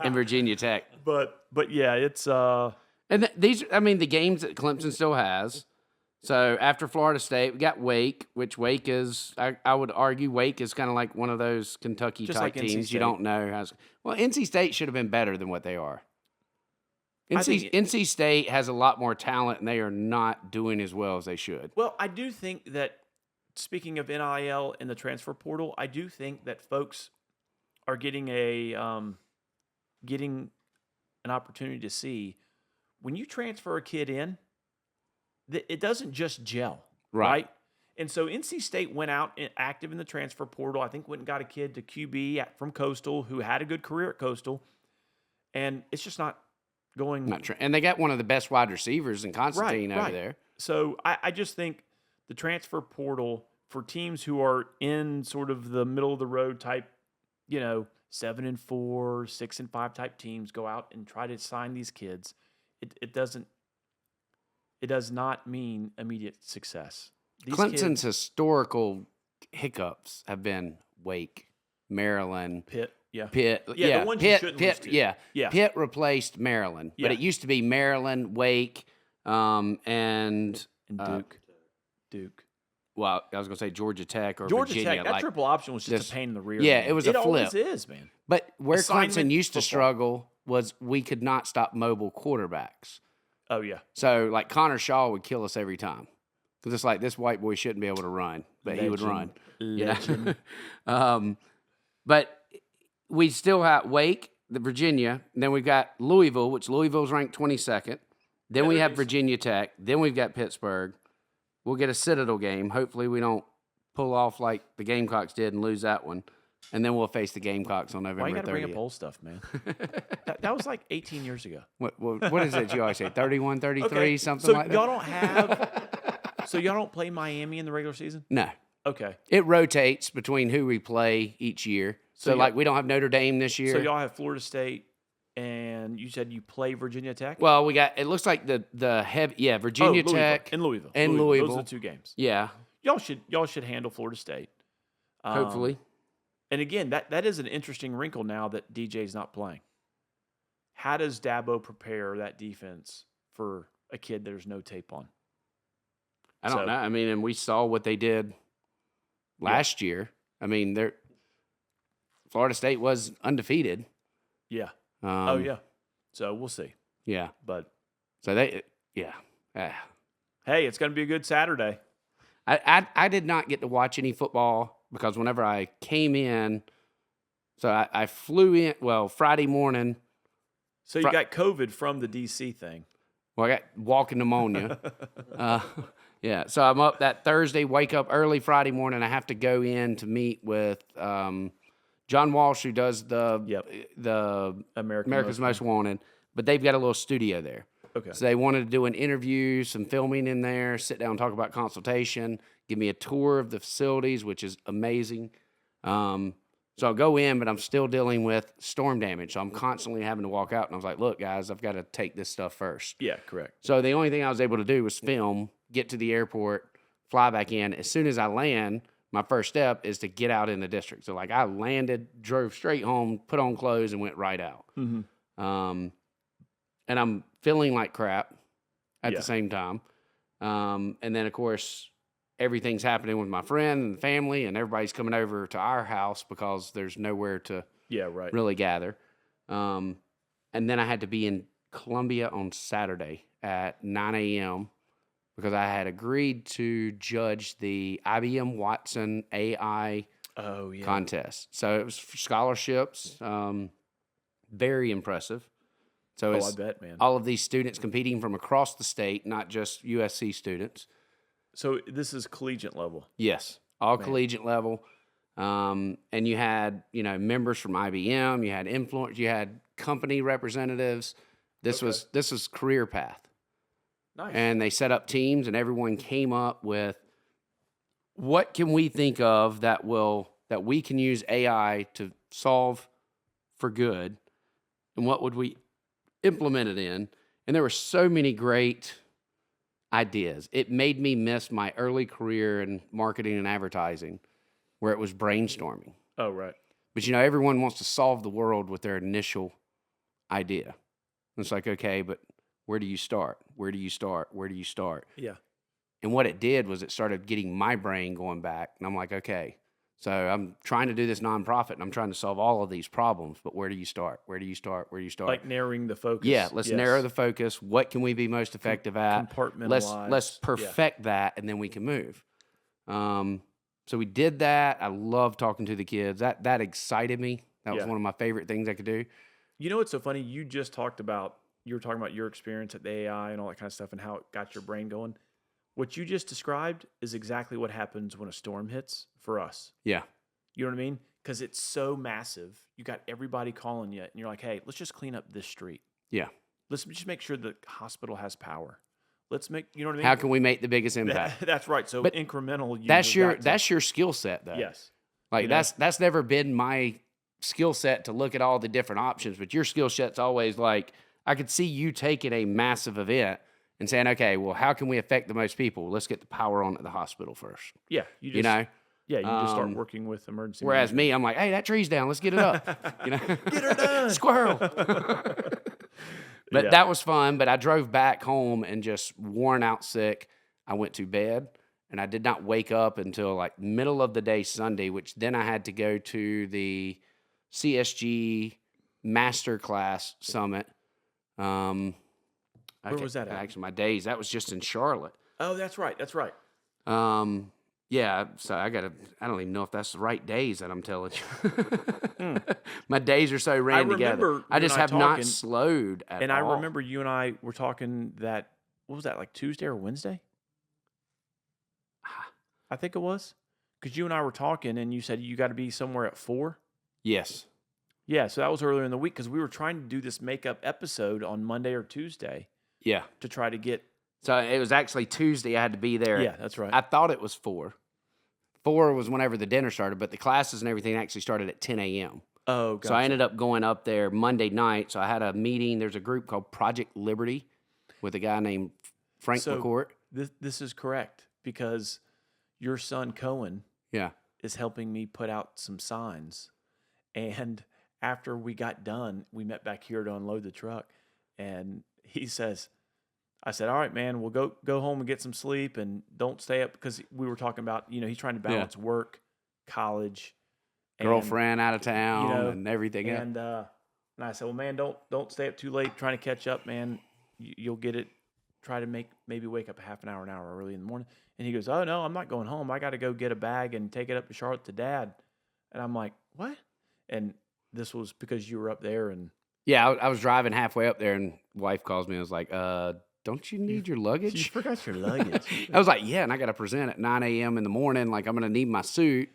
in Virginia Tech. But yeah, it's and the games that Clemson still has. So after Florida State, we got Wake, which Wake is, I would argue, Wake is kind of like one of those Kentucky-type teams. You don't know. Well, NC State should have been better than what they are. NC State has a lot more talent, and they are not doing as well as they should. Well, I do think that, speaking of NIL and the transfer portal, I do think that folks are getting an opportunity to see when you transfer a kid in, it doesn't just gel, right? And so NC State went out and active in the transfer portal. I think went and got a kid to QB from Coastal who had a good career at Coastal, and it's just not going. And they got one of the best wide receivers in Constantine over there. So I just think the transfer portal for teams who are in sort of the middle of the road type, 7-4, 6-5 type teams go out and try to sign these kids. It does not mean immediate success. Clemson's historical hiccups have been Wake, Maryland, Pitt. The ones you shouldn't lose to. Pitt replaced Maryland, but it used to be Maryland, Wake, and Duke. Well, I was going to say Georgia Tech or Georgia Virginia. Tech. That triple option was just a pain in the rear. Yeah, it was a flip. It always is, man. But where Clemson used to struggle was we could not stop mobile quarterbacks. Oh, yeah. So, like, Connor Shaw would kill us every time. Because it's like, this white boy shouldn't be able to run, but he would run. Legend. But we still have Wake, Virginia, and then we've got Louisville, which Louisville's ranked 22nd. Then we have Virginia Tech. Then we've got Pittsburgh. We'll get a Citadel game. Hopefully we don't pull off like the Gamecocks did and lose that one. And then we'll face the Gamecocks on November 30th. Why you got to bring up old stuff, man? that was like 18 years ago. What is it you always say? 31, 33, something like that? Y'all don't have... So y'all don't play Miami in the regular season? No. Okay. It rotates between who we play each year. So like, we don't have Notre Dame this year. So y'all have Florida State, and you said you play Virginia Tech? Well, we got, it looks like the heavy, Virginia Tech. And Louisville. Louisville. Those are the two games. Yeah. Y'all should handle Florida State. Hopefully. And again, that is an interesting wrinkle now that DJ's not playing. How does Dabo prepare that defense for a kid there's no tape on? I don't know. I mean, and we saw what they did last year. I mean, Florida State was undefeated. Yeah. So we'll see. Yeah. But so Hey, it's going to be a good Saturday. I did not get to watch any football because whenever I came in, so I flew in, Friday morning. So you got COVID from the DC thing. Well, I got walking pneumonia. Yeah, so I'm up that Thursday, wake up early Friday morning. I have to go in to meet with John Walsh, who does the America's Most Wanted, but they've got a little studio there. Okay. So they wanted to do an interview, some filming in there, sit down and talk about consultation, give me a tour of the facilities, which is amazing. So I'll go in, but I'm still dealing with storm damage. So I'm constantly having to walk out. And I was like, look, guys, I've got to take this stuff first. Yeah, correct. So the only thing I was able to do was film, get to the airport, fly back in. As soon as I land, my first step is to get out in the district. So, like, I landed, drove straight home, put on clothes, and went right out. And I'm feeling like crap at the same time. And then, of course, everything's happening with my friend and the family, and everybody's coming over to our house because there's nowhere to really gather. And then I had to be in Columbia on Saturday at 9 a.m. because I had agreed to judge the IBM Watson AI contest. So it was for scholarships, very impressive. So I bet, man. All of these students competing from across the state, not just USC students. So this is collegiate level. Yes, all collegiate level. And you had, members from IBM, you had influence, you had company representatives. This was career path. Nice. And they set up teams, and everyone came up with what can we think of that we can use AI to solve for good, and what would we implement it in? And there were so many great ideas. It made me miss my early career in marketing and advertising, where it was brainstorming. Oh, right. But everyone wants to solve the world with their initial idea. And it's like, okay, but where do you start? Where do you start? Where do you start? Yeah. And what it did was it started getting my brain going back. And I'm like, okay, so I'm trying to do this nonprofit and I'm trying to solve all of these problems, but where do you start? Where do you start? Where do you start? Like narrowing the focus. Yeah, let's narrow the focus. What can we be most effective at? Compartmentalize. Let's perfect that, and then we can move. So we did that. I love talking to the kids. That excited me. That was one of my favorite things I could do. You know what's so funny? You were talking about your experience at the AI and all that kind of stuff and how it got your brain going. What you just described is exactly what happens when a storm hits for us. Yeah. You know what I mean? Because it's so massive. You got everybody calling you, and you're like, hey, let's just clean up this street. Yeah. Let's just make sure the hospital has power. Let's make, you know what I mean? How can we make the biggest impact? That's right. So, but incremental. That's your skill set, though. Yes. Like, that's never been my skill set to look at all the different options, but your skill set's always like, I could see you taking a massive event and saying, okay, well, how can we affect the most people? Let's get the power on at the hospital first. Yeah. You just start working with emergency. Whereas me, I'm like, hey, that tree's down. Let's get it up. Get her done. Squirrel. But that was fun. But I drove back home and just worn out sick. I went to bed, and I did not wake up until like middle of the day Sunday, which then I had to go to the CSG Masterclass Summit. Where was that at? Actually, my days. That was just in Charlotte. Oh, that's right. That's right. Yeah, so I don't even know if that's the right days that I'm telling you. My days are so ran together. I just have not slowed at all. And I remember you and I were talking what was that, like Tuesday or Wednesday? I think it was. Because you and I were talking and you said you got to be somewhere at 4. Yes. Yeah, so that was earlier in the week because we were trying to do this makeup episode on Monday or Tuesday. Yeah. To try to get. So it was actually Tuesday I had to be there. Yeah, that's right. I thought it was 4. 4 was whenever the dinner started, but the classes and everything actually started at 10 a.m. Oh, gotcha. So I ended up going up there Monday night. So I had a meeting. There's a group called Project Liberty with a guy named Frank McCourt. This is correct because your son Cohen is helping me put out some signs. And after we got done, we met back here to unload the truck. And he says, I said, all right, man, we'll go home and get some sleep and don't stay up because we were talking about, he's trying to balance work, college, girlfriend out of town and everything. And I said, well, man, don't stay up too late trying to catch up, man. You'll get it try to maybe wake up an hour early in the morning. And he goes, oh, no, I'm not going home. I got to go get a bag and take it up to Charlotte to Dad. And I'm like, what? And this was because you were up there. And yeah, I was driving halfway up there, and wife calls me and was like, don't you need your luggage? You forgot your luggage. I was like, yeah, and I got to present at 9 a.m. in the morning. Like, I'm going to need my suit.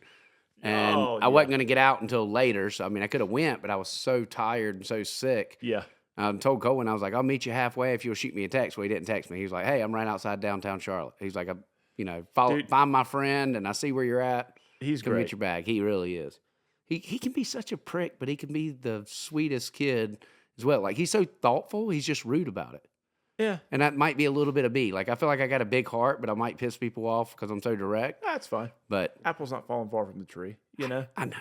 And I wasn't going to get out until later. So, I mean, I could have went, but I was so tired and so sick. Yeah. I told Cohen, I was like, I'll meet you halfway if you'll shoot me a text. Well, he didn't text me. He was like, hey, I'm right outside downtown Charlotte. He's like, find my friend, and I see where you're at. He's Come great. get your bag. He really is. He can be such a prick, but he can be the sweetest kid as well. Like, he's so thoughtful, he's just rude about it. Yeah. And that might be a little bit of me. Like, I feel like I got a big heart, but I might piss people off because I'm so direct. That's fine. But apple's not falling far from the tree, you know? I know.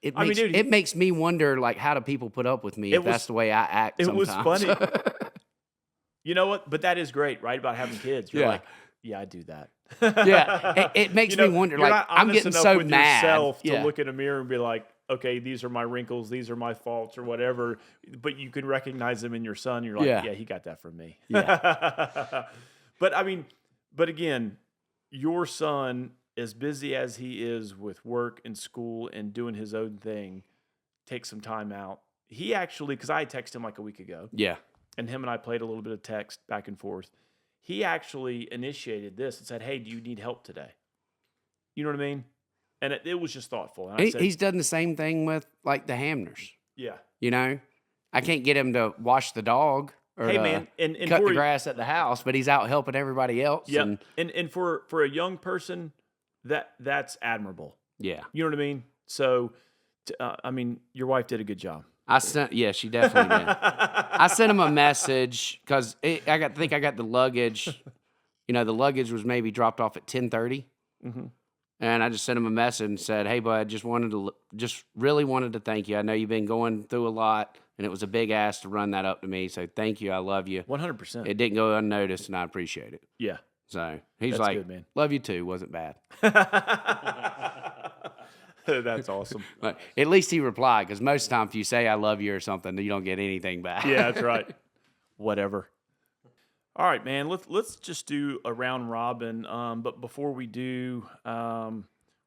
It makes me wonder, like, how do people put up with me if that's the way I act sometimes? It was funny. You know what? But that is great, right? About having kids. You're like, yeah, I do that. Yeah. It makes me wonder, like, I'm getting so with mad. Yourself to look in a mirror and be like, okay, these are my wrinkles, these are my faults or whatever, but you can recognize them in your son. You're like, yeah he got that from me. Yeah. But again, your son, as busy as he is with work and school and doing his own thing, takes some time out. He actually, because I texted him like a week ago. Yeah. And him and I played a little bit of text back and forth. He actually initiated this and said, hey, do you need help today? You know what I mean? And it was just thoughtful. And he's done the same thing with, like, the Hamners. Yeah. You know? I can't get him to wash the dog or and cut the grass at the house, but he's out helping everybody else. Yeah. And for a young person, that's admirable. Yeah. You know what I mean? So, I mean, your wife did a good job. She definitely did. I sent him a message because I got the luggage. You know, the luggage was maybe dropped off at 10:30. Mm-hmm. And I just sent him a message and said, hey, bud, just really wanted to thank you. I know you've been going through a lot, and it was a big ask to run that up to me. So thank you. I love you. 100%. It didn't go unnoticed, and I appreciate it. Yeah. So he's That's like, good, man. Love you too. Wasn't bad. That's awesome. But at least he replied, because most of the time if you say I love you or something, you don't get anything back. Yeah, that's right. Whatever. All right, man. Let's just do a round robin. But before we do,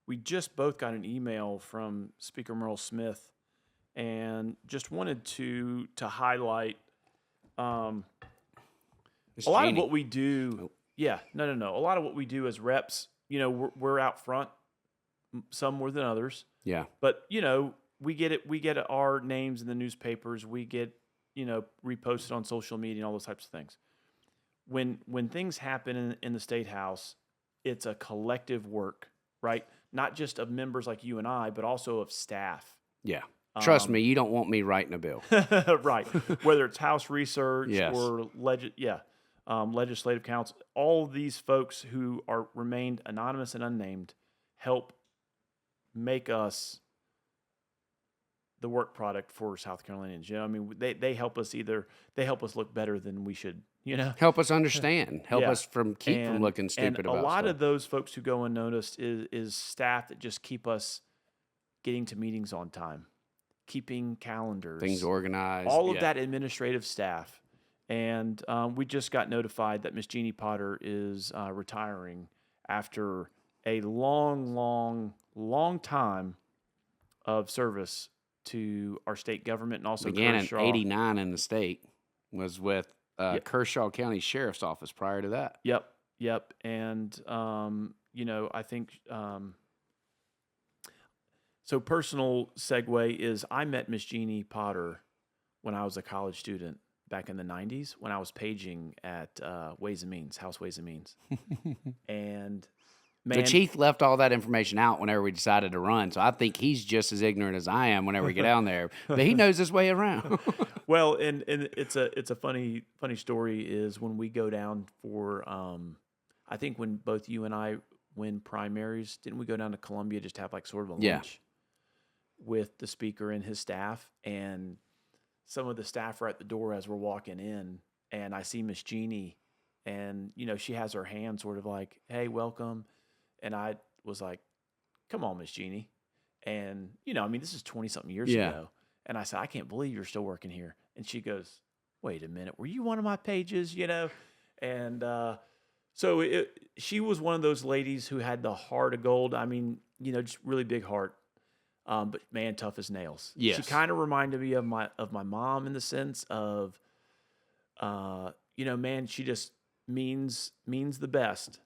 we just both got an email from Speaker Merle Smith, and just wanted to highlight a lot of what we do. Nope. Yeah, no. A lot of what we do as reps, you know, we're out front, some more than others. Yeah. But you know, we get our names in the newspapers. We get, you know, reposted on social media and all those types of things. When things happen in the State House, it's a collective work, right? Not just of members like you and I, but also of staff. Yeah. Trust me, you don't want me writing a bill. Right. Whether it's House Research Yes. or Legislative Council, all of these folks who remained anonymous and unnamed help make us the work product for South Carolinians. You know, I mean, they help us look better than we should. You know, Help us understand. Help us from looking stupid and about a lot stuff. of those folks who go unnoticed is staff that just keep us getting to meetings on time, keeping calendars, Things organized. all of that administrative staff. And we just got notified that Miss Jeannie Potter is retiring after a long time of service to our state government, and also Began Kershaw. in 89 in the state. Was with Kershaw County Sheriff's Office prior to that. Yep. And, you know, I think, so personal segue is I met Miss Jeannie Potter when I was a college student back in the 90s when I was paging at Ways and Means, House Ways and Means. And man, So Chief left all that information out whenever we decided to run. So I think he's just as ignorant as I am whenever we get down there. But he knows his way around. well, and it's a funny story is when we go down for I think when both you and I win primaries, didn't we go down to Columbia just to have like sort of a lunch with the speaker and his staff, and some of the staff are at the door as we're walking in, and I see Miss Jeannie, and you know she has her hand sort of like, "Hey, welcome," and I was like, "Come on, Miss Jeannie," and you know, I mean, this is 20-something years ago, and I said, "I can't believe you're still working here," and she goes, "Wait a minute, were you one of my pages?" You know, And so she was one of those ladies who had the heart of gold. I mean, just really big heart. But man, tough as nails. Yes. She kind of reminded me of my mom in the sense of, man, she just means the best.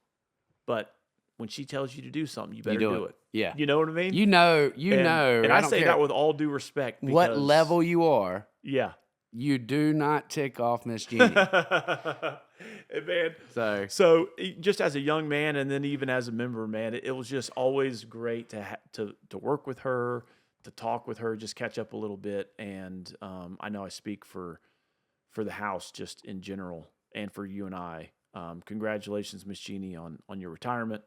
But when she tells you to do something, you better do it. Yeah. You know what I mean? You know. And I don't say care that with all due respect. Because, what level you are. Yeah. You do not tick off Miss Jeannie. Man. So just as a young man, and then even as a member, man, it was just always great to work with her, to talk with her, just catch up a little bit. And I know I speak for the house just in general, and for you and I. Congratulations, Miss Jeannie, on your retirement.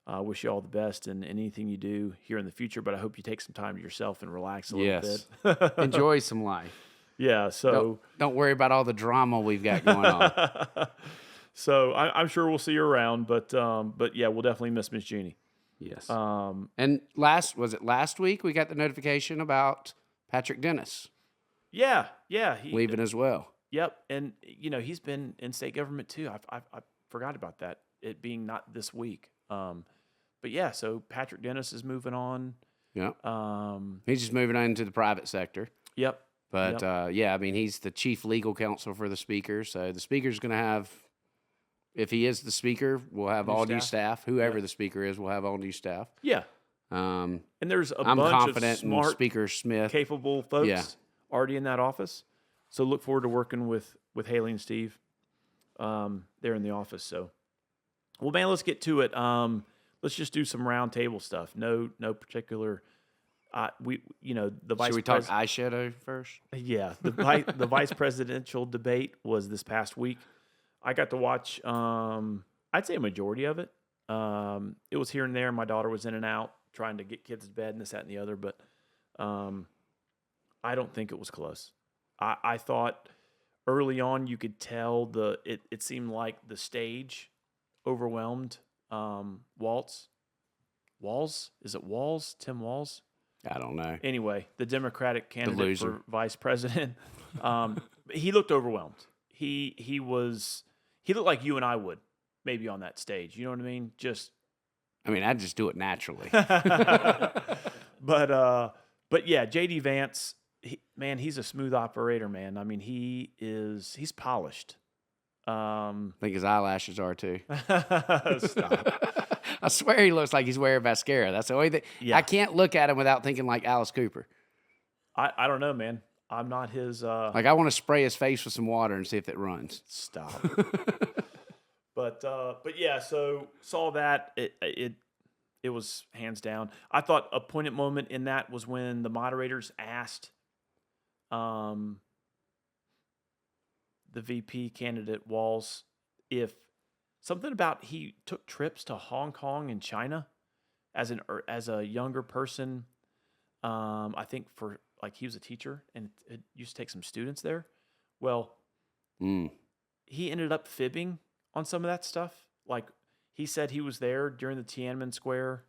I wish you all the best in anything you do here in the future. But I hope you take some time to yourself and relax a little bit. Enjoy some life. Yeah, so don't worry about all the drama we've got going on. So I'm sure we'll see you around, but yeah, we'll definitely miss Miss Jeannie. Yes. And last week we got the notification about Patrick Dennis. Yeah, leaving as well. Yep, and he's been in state government too. I forgot about that. It being not this week. But yeah, so Patrick Dennis is moving on. Yeah. He's just moving on into the private sector. Yep. But, I mean, he's the chief legal counsel for the speaker. So the speaker's going to have, if he is the speaker, we'll have all new staff. Whoever the speaker is, we'll have all new staff. Yeah. And there's I'm bunch confident of smart, in Speaker Smith, capable folks already in that office. So look forward to working with Haley and Steve there in the office. So, well, man, let's get to it. Let's just do some round table stuff. No particular... the vice. Should we talk eyeshadow first? Yeah, the vice presidential debate was this past week. I got to watch. I'd say a majority of it. It was here and there. My daughter was in and out trying to get kids to bed and this, that, and the other. But I don't think it was close. I thought early on you could tell it seemed like the stage overwhelmed Walz. Is it Walz? Tim Walz? I don't know. Anyway, the Democratic candidate for vice president, he looked overwhelmed. He looked like you and I would maybe on that stage. You know what I mean? I'd just do it naturally. But yeah, J.D. Vance, he's a smooth operator, man. I mean, he's polished. I think his eyelashes are too. Stop. I swear he looks like he's wearing mascara. That's the only thing. Yeah. I can't look at him without thinking like Alice Cooper. I don't know, man. I'm not his... Like, I want to spray his face with some water and see if it runs. Stop. But yeah, so saw that. It was hands down. I thought a poignant moment in that was when the moderators asked the VP candidate Walz if something about he took trips to Hong Kong and China as a younger person. I think for he was a teacher and it used to take some students there. Well, he ended up fibbing on some of that stuff. Like he said he was there during the Tiananmen Square,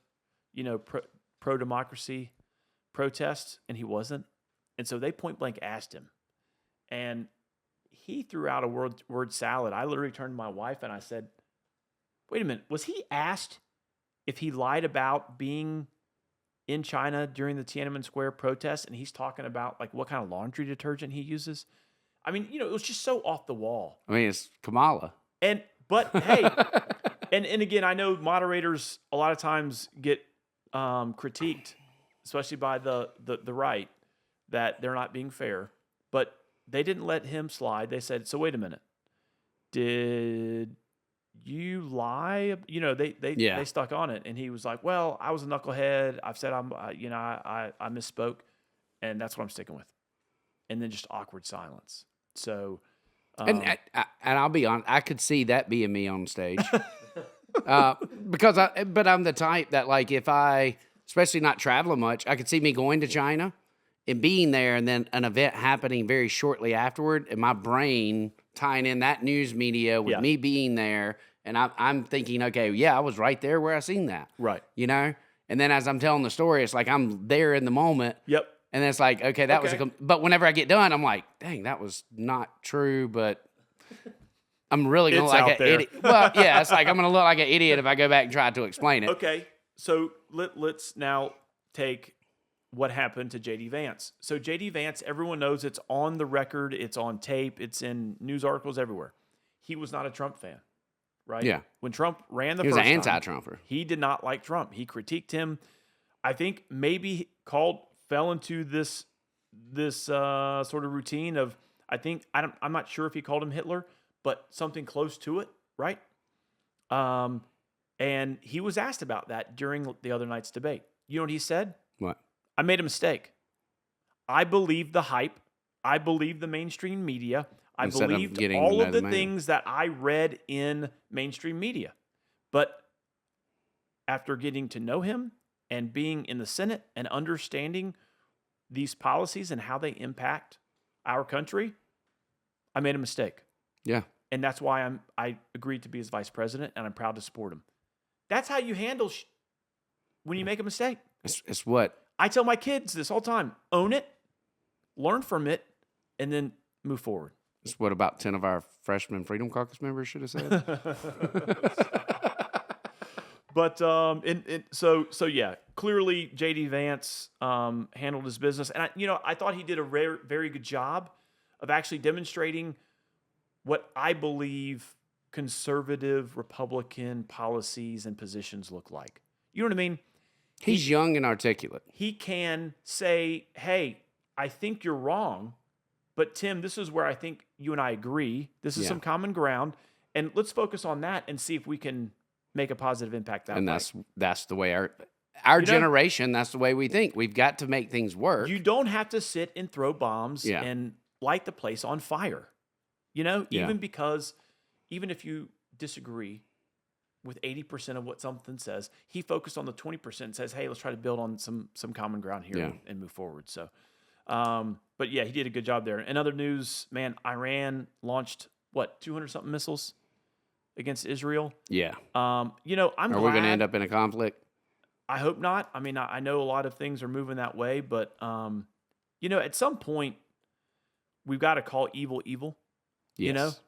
pro-democracy protests, and he wasn't. And so they point blank asked him, and he threw out a word salad. I literally turned to my wife and I said, wait a minute, was he asked if he lied about being in China during the Tiananmen Square protests? And he's talking about what kind of laundry detergent he uses. I mean, it was just so off the wall. I mean, it's Kamala. But hey, and again, I know moderators a lot of times get critiqued, especially by the right, that they're not being fair. But they didn't let him slide. They said, so wait a minute. Did you lie? They stuck on it. And he was like, well, I was a knucklehead. I've said I misspoke. And that's what I'm sticking with. And then just awkward silence. So... and I'll be honest, I could see that being me on stage. But I'm the type that if I, especially not traveling much, I could see me going to China and being there and then an event happening very shortly afterward and my brain tying in that news media with me being there. And I'm thinking, okay, I was right there where I seen that. Right. And then as I'm telling the story, it's like I'm there in the moment. Yep. And then it's like, okay, that was but whenever I get done, I'm like, dang, that was not true, but I'm really going to look like an idiot. Well, yeah, it's like I'm going to look like an idiot if I go back and try to explain it. Okay, so let's now take what happened to J.D. Vance. So J.D. Vance, everyone knows it's on the record, it's on tape, it's in news articles everywhere. He was not a Trump fan, right? Yeah. When Trump ran the first time, he was an anti-Trumper. He did not like Trump. He critiqued him. I think maybe fell into this sort of routine of, I'm not sure if he called him Hitler, but something close to it, right? And he was asked about that during the other night's debate. You know what he said? What? I made a mistake. I believed the hype. I believed the mainstream media. I believed all of the things that I read in mainstream media. But after getting to know him and being in the Senate and understanding these policies and how they impact our country, I made a mistake. Yeah. And that's why I agreed to be his vice president, and I'm proud to support him. That's how you handle when you make a mistake. It's what? I tell my kids this all the time. Own it, learn from it, and then move forward. It's what about 10 of our freshman Freedom Caucus members should have said. But so yeah, clearly J.D. Vance handled his business. And I thought he did a very good job of actually demonstrating what I believe conservative Republican policies and positions look like. You know what I mean? He's young and articulate. He can say, hey, I think you're wrong, but Tim, this is where I think you and I agree. This is some common ground, and let's focus on that and see if we can make a positive impact that way. And that's the way our generation, that's the way we think. We've got to make things work. You don't have to sit and throw bombs and light the place on fire. Even if you disagree with 80% of what something says, he focused on the 20% and says, hey, let's try to build on some common ground here and move forward. So, but yeah, he did a good job there. In other news, man, Iran launched 200-something missiles against Israel. Yeah. I'm glad. Are we going to end up in a conflict? I hope not. I mean, I know a lot of things are moving that way, but at some point we've got to call evil evil. Yes.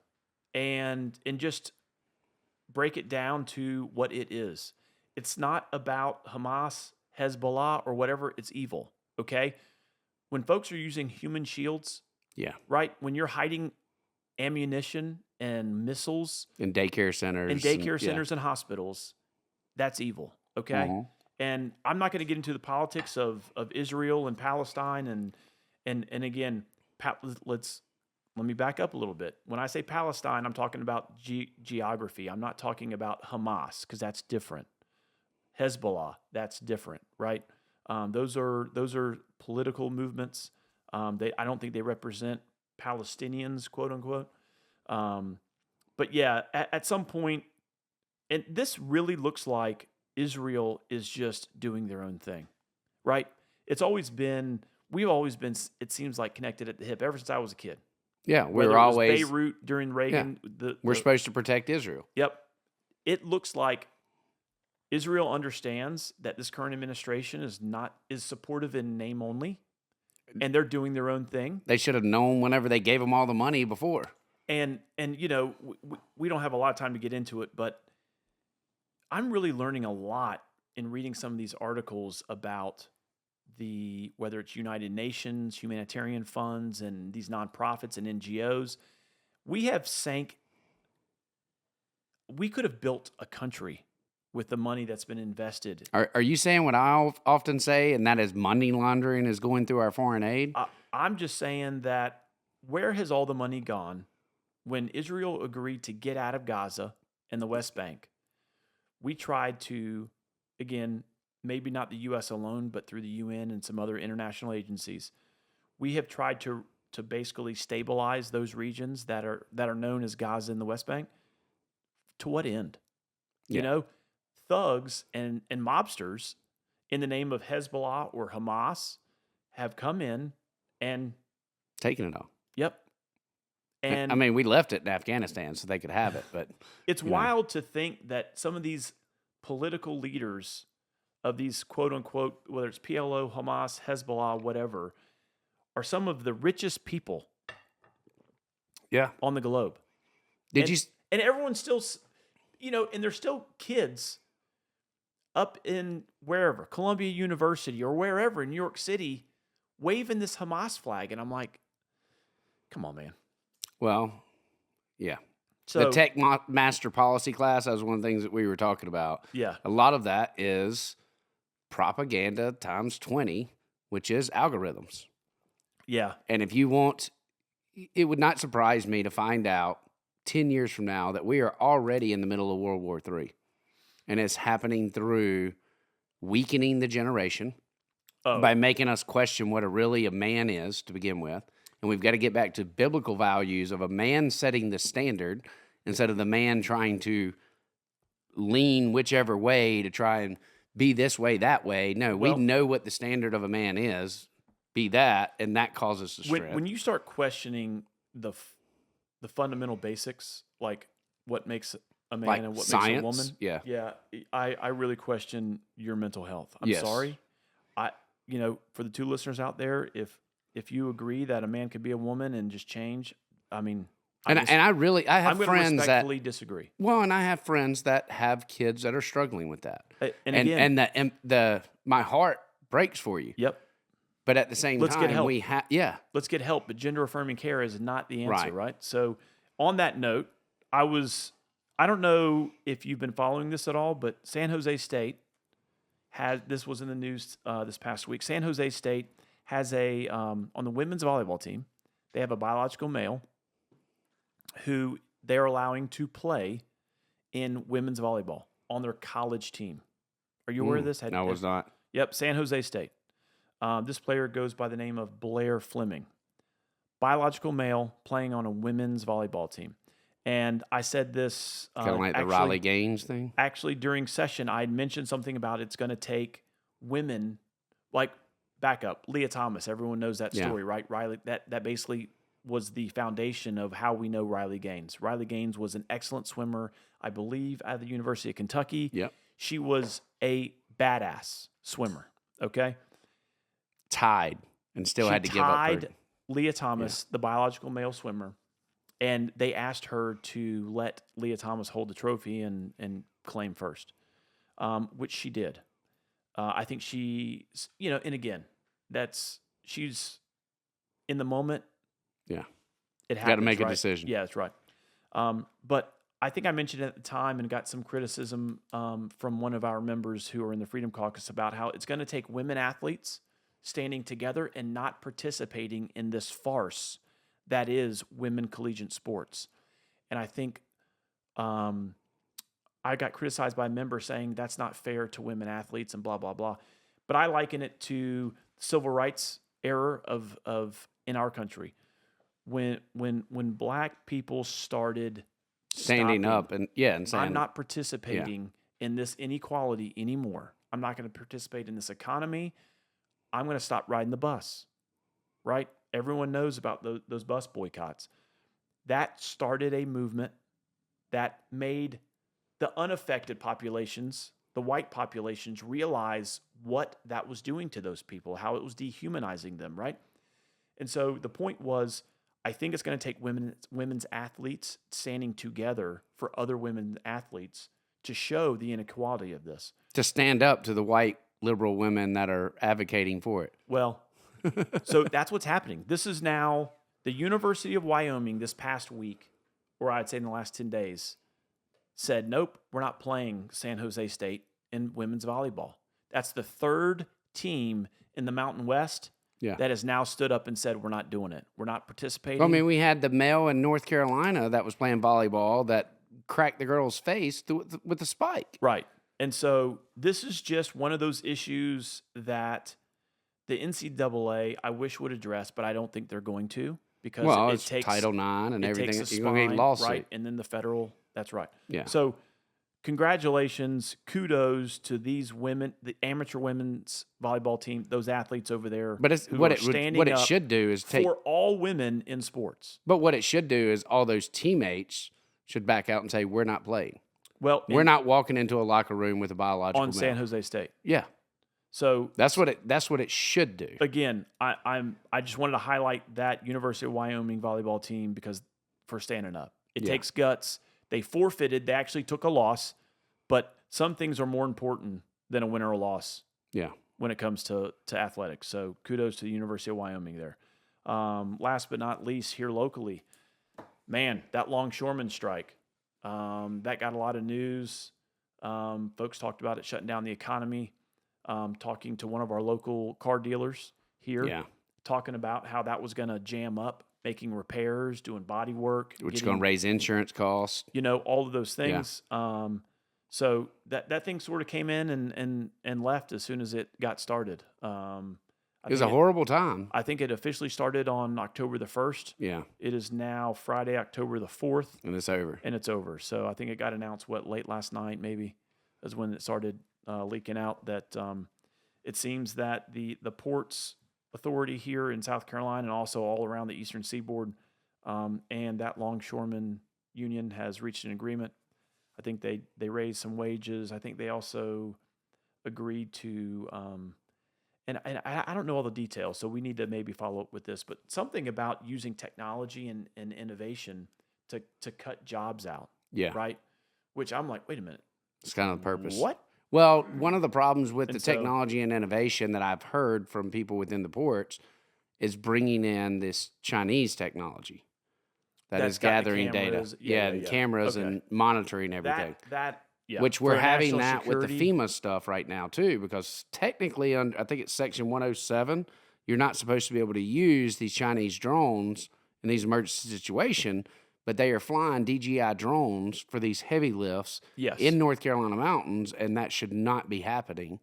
And just break it down to what it is. It's not about Hamas, Hezbollah, or whatever. It's evil, okay? When folks are using human shields, right? When you're hiding ammunition and missiles in daycare centers and hospitals, that's evil, okay? Mm-hmm. And I'm not going to get into the politics of Israel and Palestine and again, let me back up a little bit. When I say Palestine, I'm talking about geography. I'm not talking about Hamas because that's different. Hezbollah, that's different, right? Those are political movements. I don't think they represent Palestinians, quote unquote. But yeah, at some point, and this really looks like Israel is just doing their own thing, right? We've always been, it seems like, connected at the hip ever since I was a kid. Yeah, we were always Beirut during Reagan. Yeah. We're supposed to protect Israel. Yep. It looks like Israel understands that this current administration is supportive in name only, and they're doing their own thing. They should have known whenever they gave them all the money before. And we don't have a lot of time to get into it, but I'm really learning a lot in reading some of these articles about whether it's United Nations, humanitarian funds, and these nonprofits and NGOs. We could have built a country with the money that's been invested. Are you saying what I often say, and that is money laundering is going through our foreign aid? I'm just saying that where has all the money gone when Israel agreed to get out of Gaza and the West Bank? We tried to, again, maybe not the U.S. alone, but through the UN and some other international agencies, we have tried to basically stabilize those regions that are known as Gaza and the West Bank. To what end? Yeah. Thugs and mobsters in the name of Hezbollah or Hamas have come in and taken it all. Yep. And I mean, we left it in Afghanistan so they could have it, but it's wild to think that some of these political leaders of these quote unquote, whether it's PLO, Hamas, Hezbollah, whatever, are some of the richest people on the globe. And everyone's still, and there's still kids up in wherever, Columbia University or wherever in New York City, waving this Hamas flag. And I'm like, come on, man. Well, yeah. So, the tech master policy class, that was one of the things that we were talking about. Yeah. A lot of that is propaganda times 20, which is algorithms. Yeah. And if you want, it would not surprise me to find out 10 years from now that we are already in the middle of World War III. And it's happening through weakening the generation by making us question what a man is to begin with. And we've got to get back to biblical values of a man setting the standard instead of the man trying to lean whichever way to try and be this way, that way. No, we know what the standard of a man is. Be that, and that causes the stress. When you start questioning the fundamental basics, like what makes a man like and what science, makes a woman, yeah, I really question your mental health. I'm sorry. For the two listeners out there, if you agree that a man could be a woman and just change, I mean, I have I'm friends to respectfully disagree. Well, and I have friends that have kids that are struggling with that, and my heart breaks for you. Yep. But at the same Let's time, get help. Let's get help. But gender affirming care is not the answer, right? So, on that note, I don't know if you've been following this at all, but San Jose State this was in the news this past week. San Jose State has on the women's volleyball team, they have a biological male who they're allowing to play in women's volleyball on their college team. Are you aware of this? No, I was not. Yep, San Jose State. This player goes by the name of Blair Fleming. Biological male playing on a women's volleyball team. And I said this... kind of like the Riley Gaines thing? Actually, during session, I had mentioned something about it's going to take women, like, back up, Leah Thomas. Everyone knows that story, right? Riley, that basically was the foundation of how we know Riley Gaines. Riley Gaines was an excellent swimmer, I believe, at the University of Kentucky. Yep. She was a badass swimmer, okay? Tied and still had to give up. Tied Leah Thomas, the biological male swimmer, and they asked her to let Leah Thomas hold the trophy and claim first, which she did. I think she, and again, she's in the moment. Yeah. It happens. Got to make right? a decision. Yeah, that's right. But I think I mentioned it at the time and got some criticism from one of our members who are in the Freedom Caucus about how it's going to take women athletes standing together and not participating in this farce that is women collegiate sports. And I think I got criticized by a member saying that's not fair to women athletes and blah, blah, blah. But I liken it to the civil rights era of in our country. When black people started standing up and saying, I'm not participating in this inequality anymore. I'm not going to participate in this economy. I'm going to stop riding the bus, right? Everyone knows about those bus boycotts. That started a movement that made the unaffected populations, the white populations, realize what that was doing to those people, how it was dehumanizing them, right? And so the point was, I think it's going to take women's athletes standing together for other women athletes to show the inequality of this. To stand up to the white liberal women that are advocating for it. Well, so that's what's happening. This is now the University of Wyoming this past week, or I'd say in the last 10 days, said, nope, we're not playing San Jose State in women's volleyball. That's the third team in the Mountain West that has now stood up and said, we're not doing it. We're not participating. Well, I mean, we had the male in North Carolina that was playing volleyball that cracked the girl's face with a spike. Right. And so this is just one of those issues that the NCAA, I wish, would address, but I don't think they're going to because it takes Title IX and everything. You're going to get a lawsuit. Right? And then the federal, that's right. Yeah. So congratulations, kudos to these women, the amateur women's volleyball team, those athletes over there. But what it should do is take for all women in sports. But what it should do is all those teammates should back out and say, we're not playing. Well, we're not walking into a locker room with a biological on San Jose State. Yeah. So that's what it should do. Again, I just wanted to highlight that University of Wyoming volleyball team because for standing up. It takes guts. They forfeited. They actually took a loss, but some things are more important than a win or a loss. Yeah. When it comes to athletics. So kudos to the University of Wyoming there. Last but not least, here locally, man, that Longshoreman strike, that got a lot of news. Folks talked about it shutting down the economy. Talking to one of our local car dealers here, talking about how that was going to jam up, making repairs, doing body work. Which is going to raise insurance costs. All of those things. Yeah. So that thing sort of came in and left as soon as it got started. It was a horrible time. I think it officially started on October the 1st. Yeah. It is now Friday, October the 4th. And it's over. So I think it got announced, late last night maybe, is when it started leaking out that it seems that the Ports Authority here in South Carolina and also all around the Eastern Seaboard and that Longshoreman Union has reached an agreement. I think they raised some wages. I think they also agreed to, and I don't know all the details, so we need to maybe follow up with this, but something about using technology and innovation to cut jobs out. Yeah. Right? Which I'm like, wait a minute. It's kind of the purpose. What? Well, one of the problems with the technology and innovation that I've heard from people within the ports is bringing in this Chinese technology. That is gathering data. Cameras and monitoring everything. Which we're having that with the FEMA stuff right now, too, because technically, I think it's Section 107, you're not supposed to be able to use these Chinese drones in these emergency situations, but they are flying DJI drones for these heavy lifts in North Carolina mountains, and that should not be happening.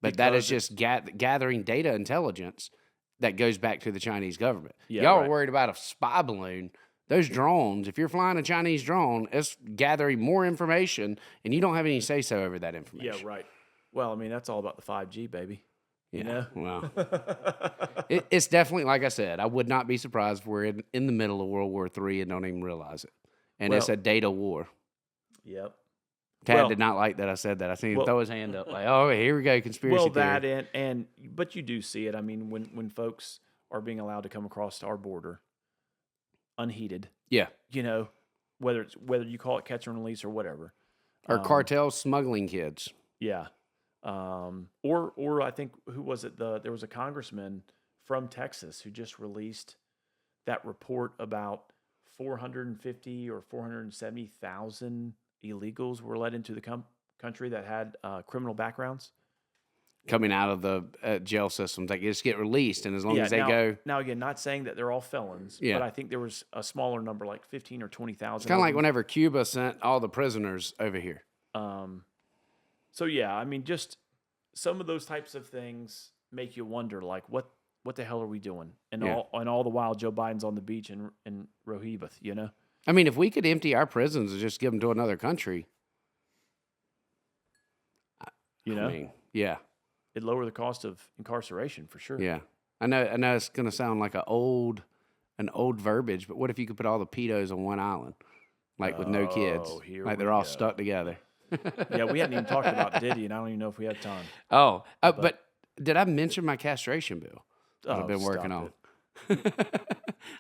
But that is just gathering data intelligence that goes back to the Chinese government. Y'all are worried about a spy balloon. Those drones, if you're flying a Chinese drone, it's gathering more information, and you don't have any say-so over that information. Yeah, right. Well, I mean, that's all about the 5G, baby. You know? Well, it's definitely, like I said, I would not be surprised if we're in the middle of World War III and don't even realize it. And it's a data war. Yep. Tad did not like that I said that. I seen him throw his hand up like, oh, here we go, conspiracy theory. But you do see it. I mean, when folks are being allowed to come across our border unheeded. Yeah. Whether you call it catch and release or whatever. Or cartels smuggling kids. Yeah. Or I think, who was it? There was a congressman from Texas who just released that report about 450 or 470,000 illegals were let into the country that had criminal backgrounds. Coming out of the jail systems, they just get released, and as long as they go. Now, again, not saying that they're all felons, but I think there was a smaller number, like 15 or 20,000. It's kind of like whenever Cuba sent all the prisoners over here. So yeah, I mean, just some of those types of things make you wonder, like what the hell are we doing? And all the while, Joe Biden's on the beach in Rehoboth, I mean, if we could empty our prisons and just give them to another country, I mean, yeah. It'd lower the cost of incarceration for sure. Yeah. I know it's going to sound like an old verbiage, but what if you could put all the pedos on one island, like with no kids, like they're all stuck together? Yeah, we hadn't even talked about Diddy, and I don't even know if we had time. But did I mention my castration bill that I've been working on?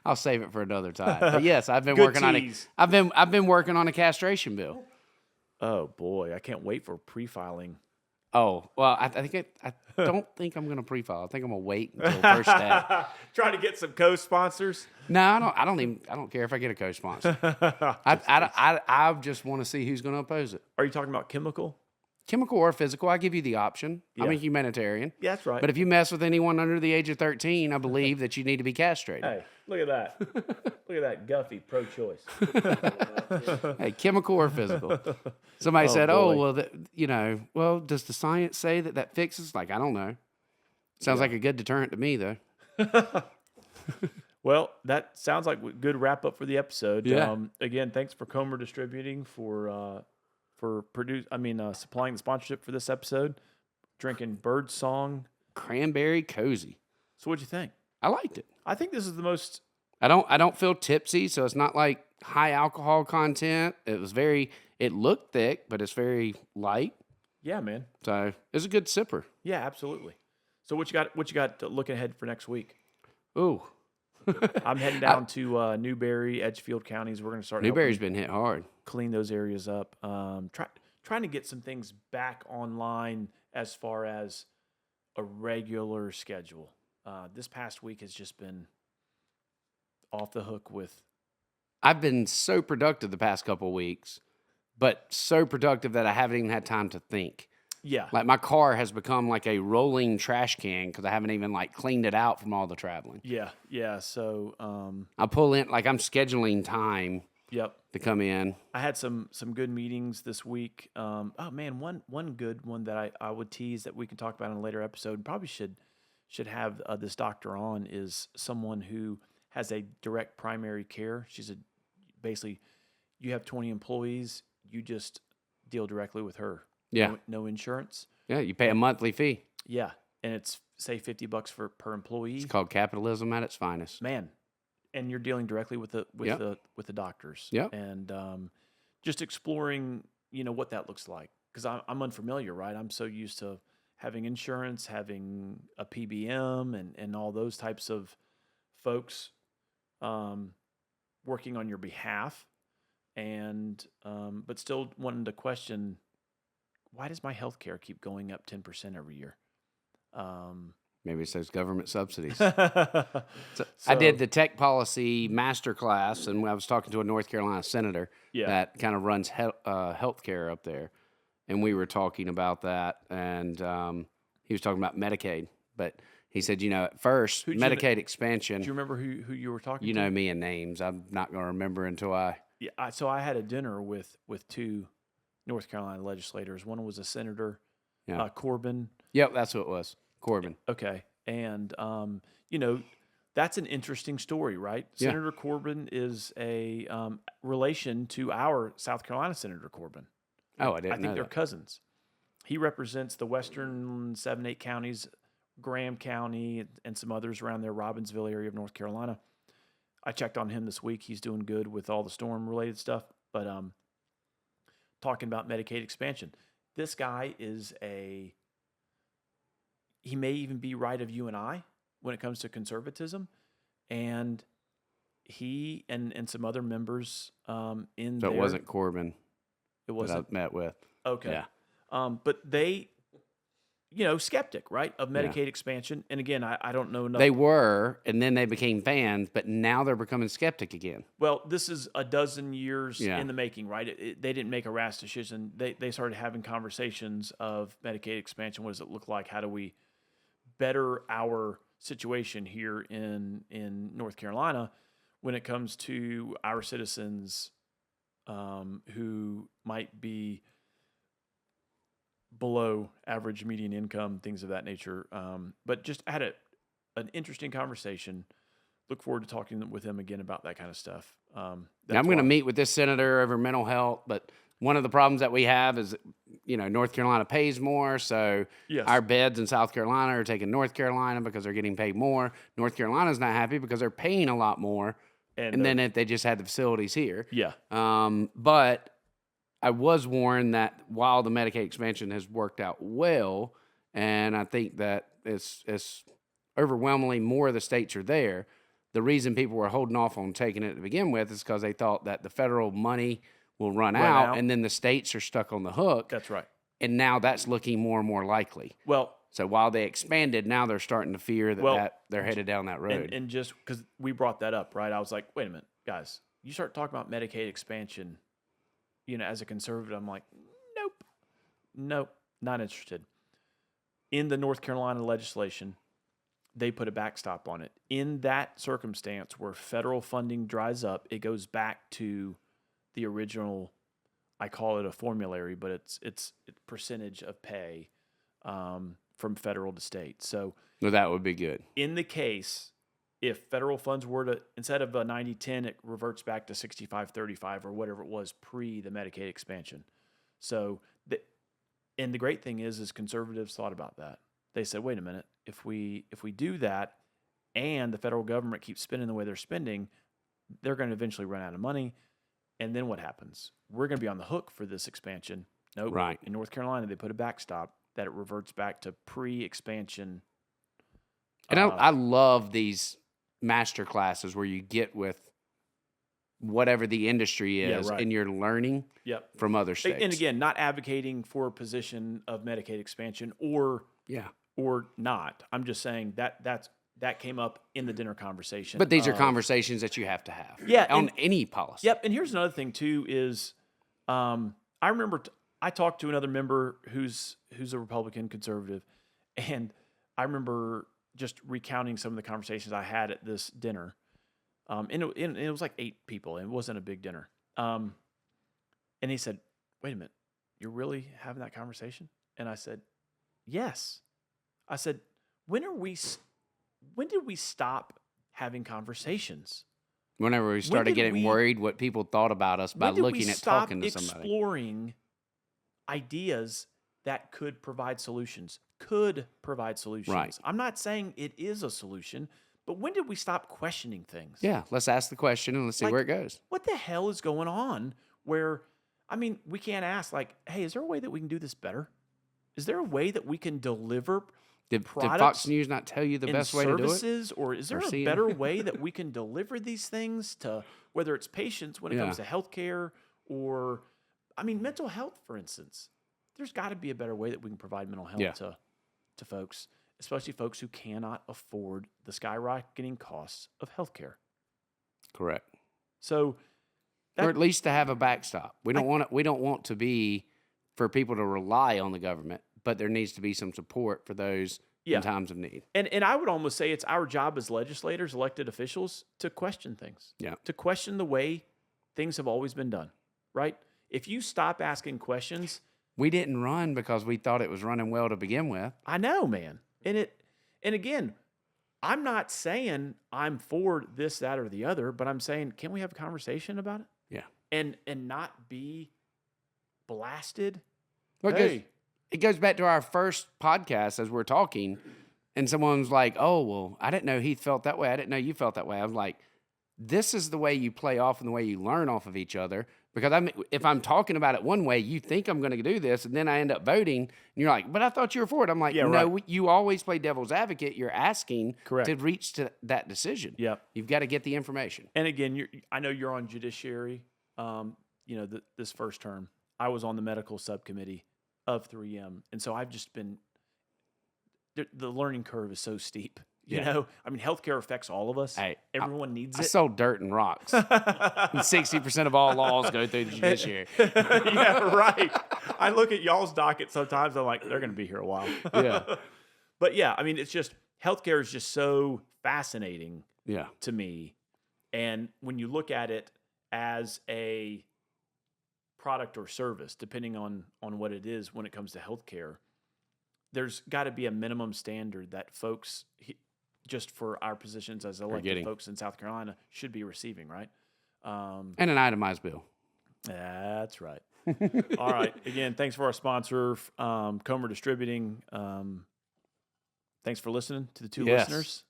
I'll save it for another time. But yes, I've been working on it. I've been working on a castration bill. Oh boy, I can't wait for pre-filing. Oh, well, I don't think I'm going to pre-file. I think I'm going to wait until first day. Trying to get some co-sponsors? No, I don't care if I get a co-sponsor. I just want to see who's going to oppose it. Are you talking about chemical? Chemical or physical, I give you the option. Yeah. I'm a humanitarian. Yeah, that's right. But if you mess with anyone under the age of 13, I believe that you need to be castrated. Hey, look at that. Look at that, Guffey, pro-choice. Hey, chemical or physical. Somebody said, well, does the science say that fixes? Like, I don't know. Sounds like a good deterrent to me, though. Well, that sounds like a good wrap-up for the episode. Yeah. Again, thanks for Comer Distributing for supplying the sponsorship for this episode. Drinking Birdsong Cranberry Cozy. So what'd you think? I liked it. I think this is the most. I don't feel tipsy, so it's not like high alcohol content. It looked thick, but it's very light. Yeah, man. So it's a good sipper. Yeah, absolutely. So what you got looking ahead for next week? Ooh, I'm heading down to Newberry, Edgefield counties. We're going to start. Newberry's been hit hard. Clean those areas up. Trying to get some things back online as far as a regular schedule. This past week has just been off the hook with. I've been so productive the past couple of weeks, but so productive that I haven't even had time to think. Yeah. Like my car has become like a rolling trash can because I haven't even like cleaned it out from all the traveling. Yeah. Yeah. So I pull in, like I'm scheduling time. Yep. To come in. I had some good meetings this week. Oh man, one good one that I would tease that we can talk about in a later episode, and probably should have this doctor on, is someone who has a direct primary care. Basically, you have 20 employees, you just deal directly with her. Yeah. No insurance. Yeah, you pay a monthly fee. Yeah, and it's say $50 per employee. It's called capitalism at its finest. Man. And you're dealing directly with the doctors. Yep. And just exploring, what that looks like, because I'm unfamiliar, right? I'm so used to having insurance, having a PBM, and all those types of folks working on your behalf, and but still wanting to question, why does my health care keep going up 10% every year? Maybe it's those government subsidies. So I did the tech policy master class, and I was talking to a North Carolina senator that kind of runs health care up there. And we were talking about that, and he was talking about Medicaid. But he said, at first, Medicaid expansion. Do you remember who you were talking to? You know me and names. I'm not going to remember until I... Yeah, so I had a dinner with two North Carolina legislators. One was a senator, Corbin. Yep, that's what it was. Corbin. Okay. And, that's an interesting story, right? Yeah. Senator Corbin is a relation to our South Carolina Senator Corbin. Oh, I didn't know I think they're that. cousins. He represents the western 7-8 counties, Graham County, and some others around there, Robbinsville area of North Carolina. I checked on him this week. He's doing good with all the storm-related stuff. But talking about Medicaid expansion, this guy is he may even be right of you and I when it comes to conservatism, and he and some other members in So there. it wasn't Corbin. It wasn't. That I met with. Okay. Yeah. But they, skeptic, right, of Medicaid expansion. And again, I don't know enough. They were, and then they became fans, but now they're becoming skeptic again. Well, this is a dozen years in the making, right? They didn't make a rash decision. They started having conversations of Medicaid expansion. What does it look like? How do we better our situation here in North Carolina when it comes to our citizens who might be below average median income, things of that nature. But just had an interesting conversation. Look forward to talking with him again about that kind of stuff. I'm going to meet with this senator over mental health, but one of the problems that we have is, North Carolina pays more, so our beds in South Carolina are taking North Carolina because they're getting paid more. North Carolina's not happy because they're paying a lot more, and then if they just had the facilities here. Yeah. But I was warned that while the Medicaid expansion has worked out well, and I think that it's overwhelmingly more of the states are there, the reason people were holding off on taking it to begin with is because they thought that the federal money will run out, and then the states are stuck on the hook. That's right. And now that's looking more and more likely. Well, so while they expanded, now they're starting to fear that they're headed down that road. And just because we brought that up, right? I was like, wait a minute, guys. You start talking about Medicaid expansion, as a conservative, I'm like, nope, not interested. In the North Carolina legislation, they put a backstop on it. In that circumstance where federal funding dries up, it goes back to the original, I call it a formulary, but it's percentage of pay from federal to state. So that would be good. In the case, if federal funds were to, instead of a 90-10, it reverts back to 65-35 or whatever it was pre the Medicaid expansion. So, and the great thing is conservatives thought about that. They said, wait a minute, if we do that and the federal government keeps spending the way they're spending, they're going to eventually run out of money. And then what happens? We're going to be on the hook for this expansion. Nope. Right. In North Carolina, they put a backstop that it reverts back to pre-expansion. And I love these master classes where you get with whatever the industry is, and you're learning from other states. And again, not advocating for a position of Medicaid expansion or not. I'm just saying that came up in the dinner conversation. But these are conversations that you have to have on any policy. Yep. And here's another thing too is I remember I talked to another member who's a Republican conservative, and I remember just recounting some of the conversations I had at this dinner. And it was like 8 people, and it wasn't a big dinner. And he said, "Wait a minute, you're really having that conversation?" And I said, "Yes." I said, when did we stop having conversations? Whenever we started getting worried what people thought about us by looking at talking to somebody. Exploring ideas that could provide solutions. Right. I'm not saying it is a solution, but when did we stop questioning things? Yeah, let's ask the question and let's see where it goes. What the hell is going on where, we can't ask hey, is there a way that we can do this better? Is there a way that we can deliver Did Fox News not tell you the best way to do it? Or is there a better way that we can deliver these things to, whether it's patients when it comes to healthcare or, mental health, for instance? There's got to be a better way that we can provide mental health to folks, especially folks who cannot afford the skyrocketing costs of healthcare. Correct. So, or at least to have a backstop. We don't want to be for people to rely on the government, but there needs to be some support for those in times of need. And I would almost say it's our job as legislators, elected officials, to question things. Yeah. To question the way things have always been done, right? If you stop asking questions... We didn't run because we thought it was running well to begin with. I know, man. And again, I'm not saying I'm for this, that, or the other, but I'm saying, can we have a conversation about it? Yeah. And not be blasted? Well, it goes back to our first podcast as we're talking, and someone's like, "Oh, well, I didn't know he felt that way. I didn't know you felt that way." I was like, this is the way you play off and the way you learn off of each other. Because if I'm talking about it one way, you think I'm going to do this, and then I end up voting, and you're like, "But I thought you were for it." I'm like, "No, you always play devil's advocate. You're asking to reach to that decision. Yep. You've got to get the information." And again, I know you're on judiciary. This first term, I was on the medical subcommittee of 3M, and so I've just been. The learning curve is so steep. You know, healthcare affects all of us. Everyone needs it. I sold dirt and rocks. And 60% of all laws go through the judiciary. Yeah, right. I look at y'all's docket sometimes. I'm like, they're going to be here a while. Yeah. But yeah, it's just healthcare is just so fascinating. To me, and when you look at it as a product or service, depending on what it is, when it comes to healthcare, there's got to be a minimum standard that folks. Just for our positions as elected folks in South Carolina should be receiving, right? And an itemized bill. That's right. All right. Again, thanks for our sponsor, Comer Distributing. Thanks for listening to the two listeners.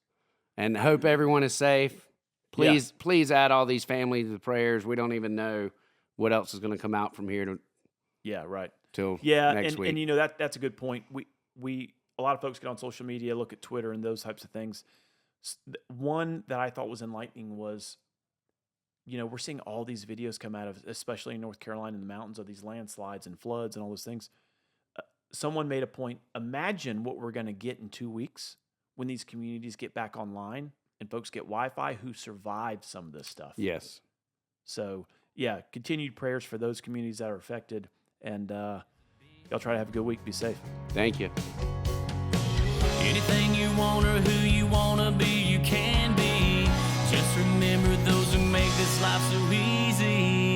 And hope everyone is safe. Please add all these families to the prayers. We don't even know what else is going to come out from here till next week. And that's a good point. We a lot of folks get on social media, look at Twitter and those types of things. One that I thought was enlightening was, we're seeing all these videos come out of, especially in North Carolina in the mountains, of these landslides and floods and all those things. Someone made a point. Imagine what we're going to get in 2 weeks when these communities get back online and folks get Wi-Fi who survived some of this stuff. Yes. So, continued prayers for those communities that are affected. And y'all try to have a good week. Be safe. Thank you. Anything you want or who you want to be, you can be. Just remember those who make this life so easy.